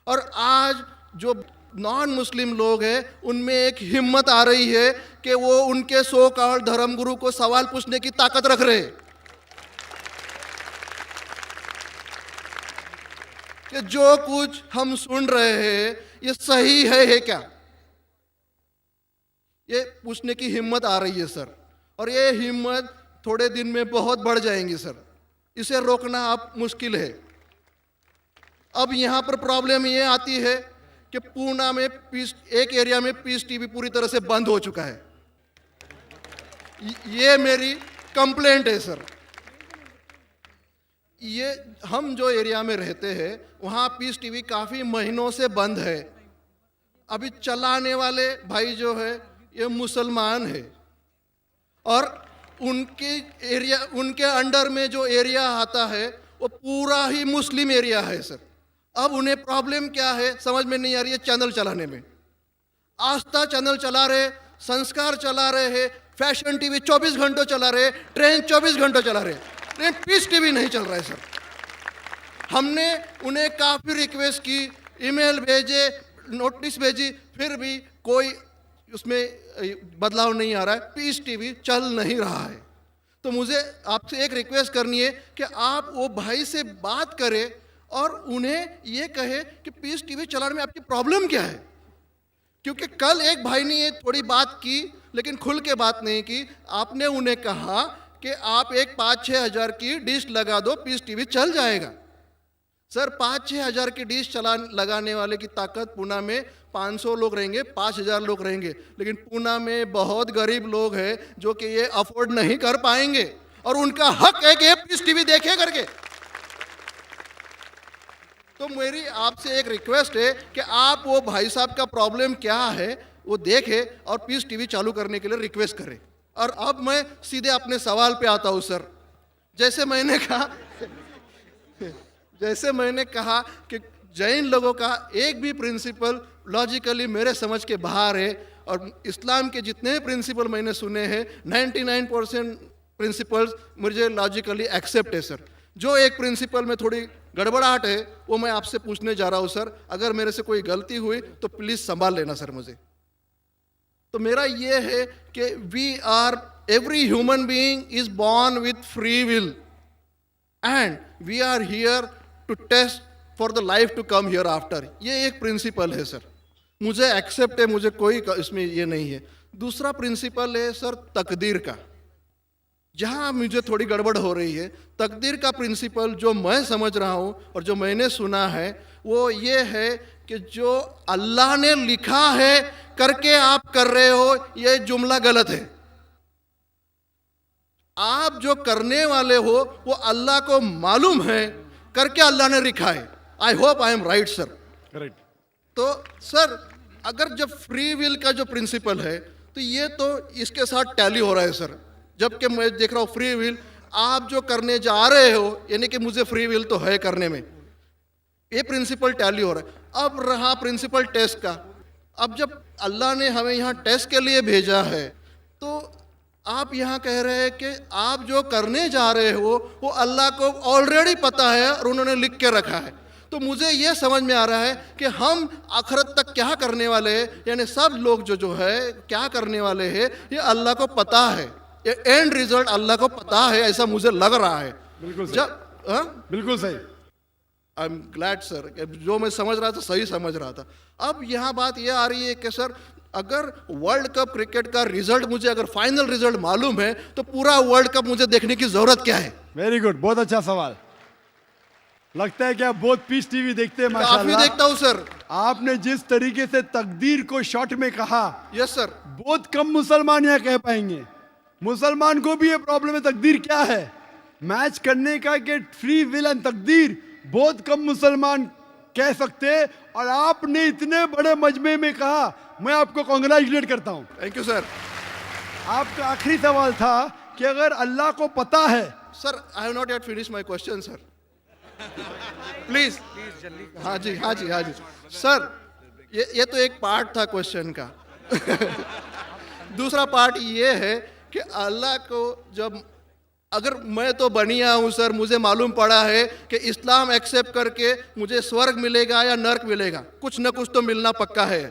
S7: और आज जो नॉन मुस्लिम लोग हैं उनमें एक हिम्मत आ रही है कि वो उनके सो कॉल्ड धर्मगुरु को सवाल पूछने की ताकत रख रहे हैं कि जो कुछ हम सुन रहे हैं ये सही है क्या, ये पूछने की हिम्मत आ रही है सर। और ये हिम्मत थोड़े दिन में बहुत बढ़ जाएंगी सर, इसे रोकना आप मुश्किल है। अब यहाँ पर प्रॉब्लम ये आती है कि पूना में एक एरिया में पीस टीवी पूरी तरह से बंद हो चुका है। ये मेरी कंप्लेंट है सर। ये हम जो एरिया में रहते हैं वहाँ पीस टीवी काफ़ी महीनों से बंद है। अभी चलाने वाले भाई जो है ये मुसलमान है और उनके अंडर में जो एरिया आता है वो पूरा ही मुस्लिम एरिया है सर। अब उन्हें प्रॉब्लम क्या है समझ में नहीं आ रही है। चैनल चलाने में आस्था चैनल चला रहे, संस्कार चला रहे हैं, फैशन टीवी 24 घंटों चला रहे, ट्रेन 24 घंटों चला रहे, लेकिन पीस टीवी नहीं चल रहा है सर। हमने उन्हें काफ़ी रिक्वेस्ट की, ईमेल भेजे, नोटिस भेजी, फिर भी कोई उसमें बदलाव नहीं आ रहा है, पीस टीवी चल नहीं रहा है। तो मुझे आपसे एक रिक्वेस्ट करनी है कि आप वो भाई से बात करें और उन्हें ये कहे कि पीस टीवी चलाने में आपकी प्रॉब्लम क्या है। क्योंकि कल एक भाई ने ये थोड़ी बात की लेकिन खुल के बात नहीं की। आपने उन्हें कहा कि आप एक 5-6 हज़ार की डिश लगा दो, पीस टीवी चल जाएगा। सर 5-6 हज़ार की डिश लगाने वाले की ताकत पूना में 500 लोग रहेंगे, 5,000 लोग रहेंगे, लेकिन पूना में बहुत गरीब लोग हैं जो कि ये अफोर्ड नहीं कर पाएंगे और उनका हक है कि ये पीस टीवी देखे करके। तो मेरी आपसे एक रिक्वेस्ट है कि आप वो भाई साहब का प्रॉब्लम क्या है वो देखें और पीस टीवी चालू करने के लिए रिक्वेस्ट करें। और अब मैं सीधे अपने सवाल पे आता हूँ सर। जैसे मैंने कहा कि जैन लोगों का एक भी प्रिंसिपल लॉजिकली मेरे समझ के बाहर है और इस्लाम के जितने प्रिंसिपल मैंने सुने हैं 99% प्रिंसिपल्स मुझे लॉजिकली एक्सेप्ट है सर। जो एक प्रिंसिपल में थोड़ी गड़बड़ाहट है वो मैं आपसे पूछने जा रहा हूँ सर। अगर मेरे से कोई गलती हुई तो प्लीज़ संभाल लेना सर मुझे। तो मेरा ये है कि every human being is born with free will and we are here to test for the life to come hereafter. ये एक प्रिंसिपल है सर, मुझे एक्सेप्ट है, मुझे कोई इसमें ये नहीं है। दूसरा प्रिंसिपल है सर तकदीर का, जहाँ मुझे थोड़ी गड़बड़ हो रही है। तकदीर का प्रिंसिपल जो मैं समझ रहा हूँ और जो मैंने सुना है वो ये है कि जो अल्लाह ने लिखा है करके आप कर रहे हो, ये जुमला गलत है। आप जो करने वाले हो वो अल्लाह को मालूम है करके अल्लाह ने लिखा है। I hope I am right sir.
S1: Correct.
S7: तो सर अगर जब फ्री विल का जो प्रिंसिपल है तो ये तो इसके साथ टैली हो रहा है सर। जबकि मैं देख रहा हूँ फ्री विल आप जो करने जा रहे हो, यानी कि मुझे फ्री विल तो है करने में, ये प्रिंसिपल टैली हो रहा है। अब रहा प्रिंसिपल टेस्ट का। अब जब अल्लाह ने हमें यहाँ टेस्ट के लिए भेजा है तो आप यहाँ कह रहे हैं कि आप जो करने जा रहे हो वो अल्लाह को ऑलरेडी पता है और उन्होंने लिख के रखा है। तो मुझे ये समझ में आ रहा है कि हम आखिरत तक क्या करने वाले हैं, यानी सब लोग जो है क्या करने वाले हैं ये अल्लाह को पता है, ये एंड रिजल्ट अल्लाह को पता है, ऐसा मुझे लग रहा है।
S1: बिल्कुल सही। बिल्कुल सही।
S7: आई एम ग्लैड सर, जो मैं समझ रहा था सही समझ रहा था। अब यहाँ बात ये आ रही है कि सर अगर वर्ल्ड कप क्रिकेट का रिजल्ट मुझे अगर फाइनल रिजल्ट मालूम है तो पूरा वर्ल्ड कप मुझे देखने की जरूरत क्या है?
S1: वेरी गुड, बहुत अच्छा सवाल। लगता है कि आप बहुत पीस टीवी देखते हैं माशाल्लाह।
S7: काफी देखता हूँ सर।
S1: आपने जिस तरीके से तकदीर को शॉर्ट में कहा,
S7: यस सर,
S1: बहुत कम मुसलमान यहाँ कह पाएंगे। मुसलमान को भी ये प्रॉब्लम है तकदीर क्या है, मैच करने का कि फ्री विल एंड तकदीर बहुत कम मुसलमान कह सकते हैं, और आपने इतने बड़े मजमे में कहा, मैं आपको कांग्रेचुलेट करता हूं।
S7: Thank you sir.
S1: आपका आखिरी सवाल था कि अगर अल्लाह को पता है,
S7: sir I have not yet finish my question sir, please. हाँ जी हाँ जी हाँ जी सर, ये तो एक पार्ट था क्वेश्चन का। दूसरा पार्ट ये है कि अल्लाह को जब, अगर मैं तो बनिया हूँ सर, मुझे मालूम पड़ा है कि इस्लाम एक्सेप्ट करके मुझे स्वर्ग मिलेगा या नर्क मिलेगा, कुछ न कुछ तो मिलना पक्का है।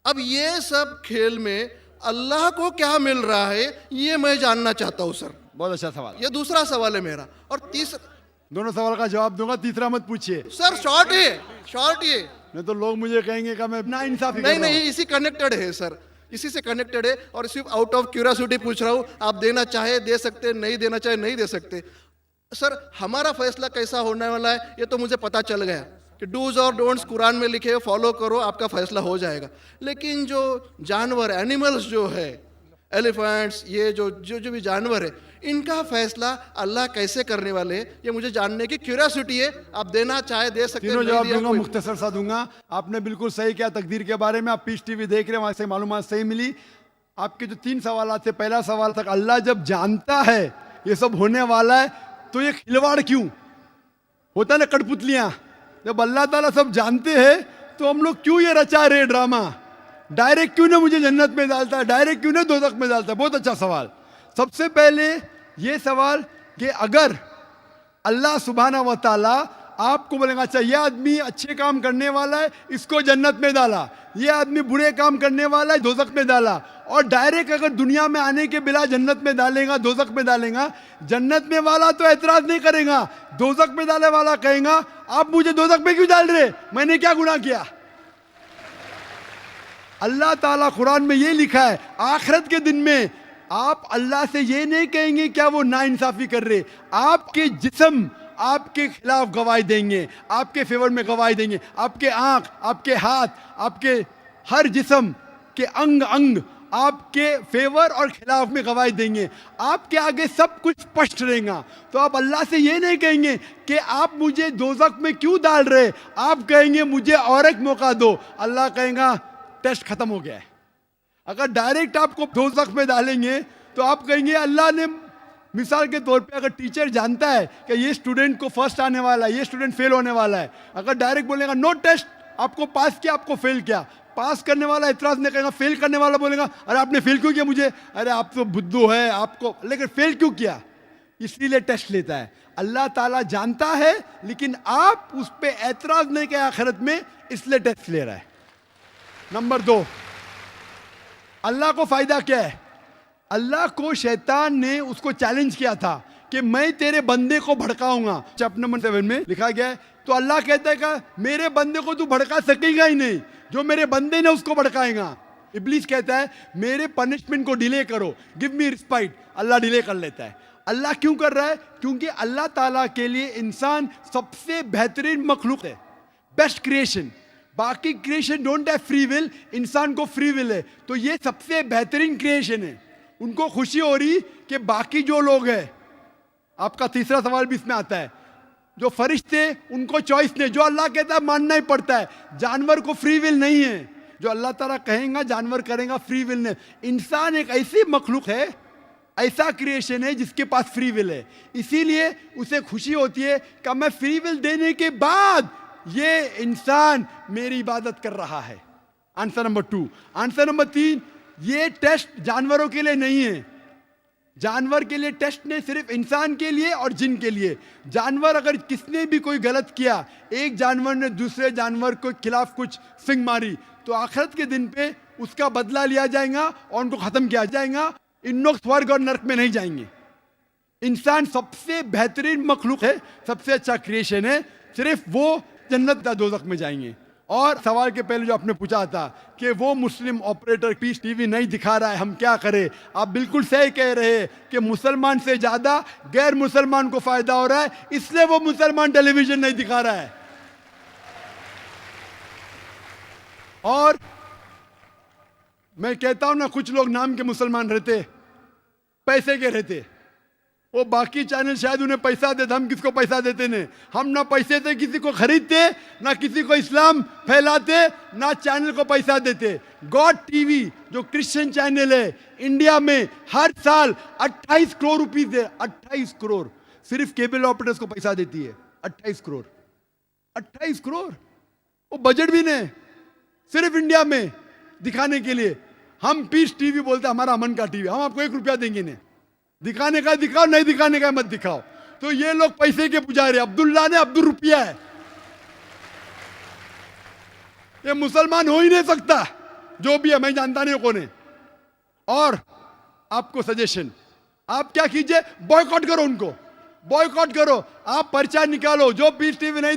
S7: अब ये सब खेल में अल्लाह को क्या मिल रहा है, ये मैं जानना चाहता हूँ सर।
S1: बहुत अच्छा सवाल।
S7: ये दूसरा सवाल है मेरा। और तीसरा,
S1: दोनों सवाल का जवाब दूंगा, तीसरा मत पूछिए।
S7: सर शॉर्ट है, शॉर्ट ये।
S1: नहीं तो लोग मुझे कहेंगे कि मैं ना इंसाफी कर
S7: नहीं
S1: रहा हूं।
S7: नहीं, इसी कनेक्टेड है सर, इसी से कनेक्टेड है। और सिर्फ आउट ऑफ क्यूरियोसिटी पूछ रहा हूँ, आप देना चाहे दे सकते, नहीं देना चाहे नहीं दे सकते। सर हमारा फैसला कैसा होने वाला है ये तो मुझे पता चल गया कि डूज और डोंट्स कुरान में लिखे, फॉलो करो, आपका फैसला हो जाएगा। लेकिन जो जानवर, एनिमल्स जो है, एलिफेंट्स, ये जो जो जो भी जानवर है, इनका फैसला अल्लाह कैसे करने वाले हैं, ये मुझे जानने की क्यूरियोसिटी है। आप देना चाहे दे सकते हैं,
S1: तीनों
S7: नहीं
S1: जवाब
S7: दिया
S1: दूंगा,
S7: कोई-
S1: मुख्तसर सा दूंगा। आपने बिल्कुल सही किया तकदीर के बारे में। आप पीस टीवी देख रहे हैं, वहां से मालूमात सही मिली। आपके जो 3 सवाल थे, पहला सवाल था अल्लाह जब जानता है ये सब होने वाला है तो ये खिलवाड़ क्यों होता है ना, कठपुतलियां। जब अल्लाह ताला सब जानते हैं तो हम लोग क्यों ये रचा रहे ड्रामा, डायरेक्ट क्यों ना मुझे जन्नत में डालता है, डायरेक्ट क्यों ना दोज़ख में डालता है। बहुत अच्छा सवाल। सबसे पहले ये सवाल कि अगर अल्लाह सुब्हाना व तआला आपको बोलेगा अच्छा ये आदमी अच्छे काम करने वाला है, इसको जन्नत में डाला, ये आदमी बुरे काम करने वाला है, दोज़ख में डाला, और डायरेक्ट अगर दुनिया में आने के बिला जन्नत में डालेगा, दोज़ख में डालेगा, जन्नत में वाला तो एतराज नहीं करेगा, दोज़ख में डाले वाला कहेगा आप मुझे दोज़ख में क्यों डाल रहे, मैंने क्या गुनाह किया। अल्लाह ताला कुरान में ये लिखा है, आखिरत के दिन में आप अल्लाह से ये नहीं कहेंगे क्या वो नाइंसाफी कर रहे, आपके जिस्म आपके खिलाफ गवाही देंगे, आपके फेवर में गवाही देंगे, आपके आंख, आपके हाथ, आपके हर जिस्म के अंग अंग आपके फेवर और खिलाफ में गवाही देंगे, आपके आगे सब कुछ स्पष्ट रहेगा। तो आप अल्लाह से ये नहीं कहेंगे कि आप मुझे दोज़ख में क्यों डाल रहे, आप कहेंगे मुझे और एक मौका दो। अल्लाह कहेगा टेस्ट खत्म हो गया है। अगर डायरेक्ट आपको दोज़ख में डालेंगे तो आप कहेंगे अल्लाह ने, मिसाल के तौर पे अगर टीचर जानता है कि ये स्टूडेंट को फर्स्ट आने वाला है, ये स्टूडेंट फेल होने वाला है, अगर डायरेक्ट बोलेगा नो टेस्ट, आपको पास किया, आपको फेल किया, पास करने वाला इतराज नहीं करेगा, फेल करने वाला बोलेगा अरे आपने फेल क्यों किया मुझे, अरे आप तो बुद्धू है आपको, लेकिन फेल क्यों किया, इसीलिए टेस्ट लेता है। अल्लाह ताला जानता है लेकिन आप उस पर एतराज नहीं किया आखिरत में, इसलिए टेस्ट ले रहा है। नंबर 2, अल्लाह को फायदा क्या है। अल्लाह को शैतान ने उसको चैलेंज किया था कि मैं तेरे बंदे को भड़काऊंगा, चैप्टर नंबर 7 में लिखा गया है। तो अल्लाह कहता है कि मेरे बंदे को तू भड़का सकेगा ही नहीं, जो मेरे बंदे ने उसको भड़काएगा। इब्लीस कहता है मेरे पनिशमेंट को डिले करो, गिव मी रिस्पाइट, अल्लाह डिले कर लेता है। अल्लाह क्यों कर रहा है, क्योंकि अल्लाह ताला के लिए इंसान सबसे बेहतरीन मखलूक है, बेस्ट क्रिएशन। बाकी creation don't have free will, इंसान को फ्री विल है, तो ये सबसे बेहतरीन क्रिएशन है। उनको खुशी हो रही कि बाकी जो लोग हैं, आपका तीसरा सवाल भी इसमें आता है, जो फरिश्ते उनको चॉइस नहीं, जो अल्लाह कहता है मानना ही पड़ता है। जानवर को फ्री विल नहीं है, जो अल्लाह ताला कहेगा जानवर करेगा, फ्री विल नहीं। इंसान एक ऐसी मखलूक है, ऐसा क्रिएशन है जिसके पास फ्री विल है, इसीलिए उसे खुशी होती है कि मैं फ्री विल देने के बाद ये इंसान मेरी इबादत कर रहा है। Answer number 2। आंसर नंबर 3, ये टेस्ट जानवरों के लिए नहीं है। जानवर के लिए टेस्ट नहीं, सिर्फ इंसान के लिए और जिन के लिए। जानवर अगर किसने भी कोई गलत किया, एक जानवर ने दूसरे जानवर के खिलाफ कुछ सिंग मारी, तो आखिरत के दिन पे उसका बदला लिया जाएगा और उनको खत्म किया जाएगा। इन लोग स्वर्ग और नरक में नहीं जाएंगे। इंसान सबसे बेहतरीन मखलूक है, सबसे अच्छा क्रिएशन है, सिर्फ वो जन्नत या दोज़ख में जाएंगे। और सवाल के पहले जो आपने पूछा था कि वो मुस्लिम ऑपरेटर पीस टीवी नहीं दिखा रहा है, हम क्या करें, आप बिल्कुल सही कह रहे हैं कि मुसलमान से ज्यादा गैर मुसलमान को फायदा हो रहा है, इसलिए वो मुसलमान टेलीविजन नहीं दिखा रहा है। और मैं कहता हूं ना, कुछ लोग नाम के मुसलमान रहते, पैसे के रहते, वो बाकी चैनल शायद उन्हें पैसा देते, हम किसको पैसा देते नहीं। हम ना पैसे से किसी को खरीदते, ना किसी को इस्लाम फैलाते, ना चैनल को पैसा देते। गॉड टीवी जो क्रिश्चियन चैनल है इंडिया में हर साल 28 करोड़ रुपीस है, 28 करोड़ सिर्फ केबल ऑपरेटर्स को पैसा देती है। 28 करोड़, 28 करोड़ वो बजट भी नहीं, सिर्फ इंडिया में दिखाने के लिए। हम पीस टीवी बोलते हमारा अमन का टीवी, हम आपको 1 रुपया देंगे नहीं, दिखाने का दिखाओ, नहीं दिखाने का मत दिखाओ। तो ये लोग पैसे के पुजारी, अब्दुल्ला ने अब्दुल रुपया है, ये मुसलमान हो ही नहीं सकता। जो भी है मैं जानता नहीं कौन है। और आपको सजेशन, आप क्या कीजिए, बॉयकॉट करो उनको, बॉयकॉट करो, आप पर्चा निकालो। जो पीस टीवी नहीं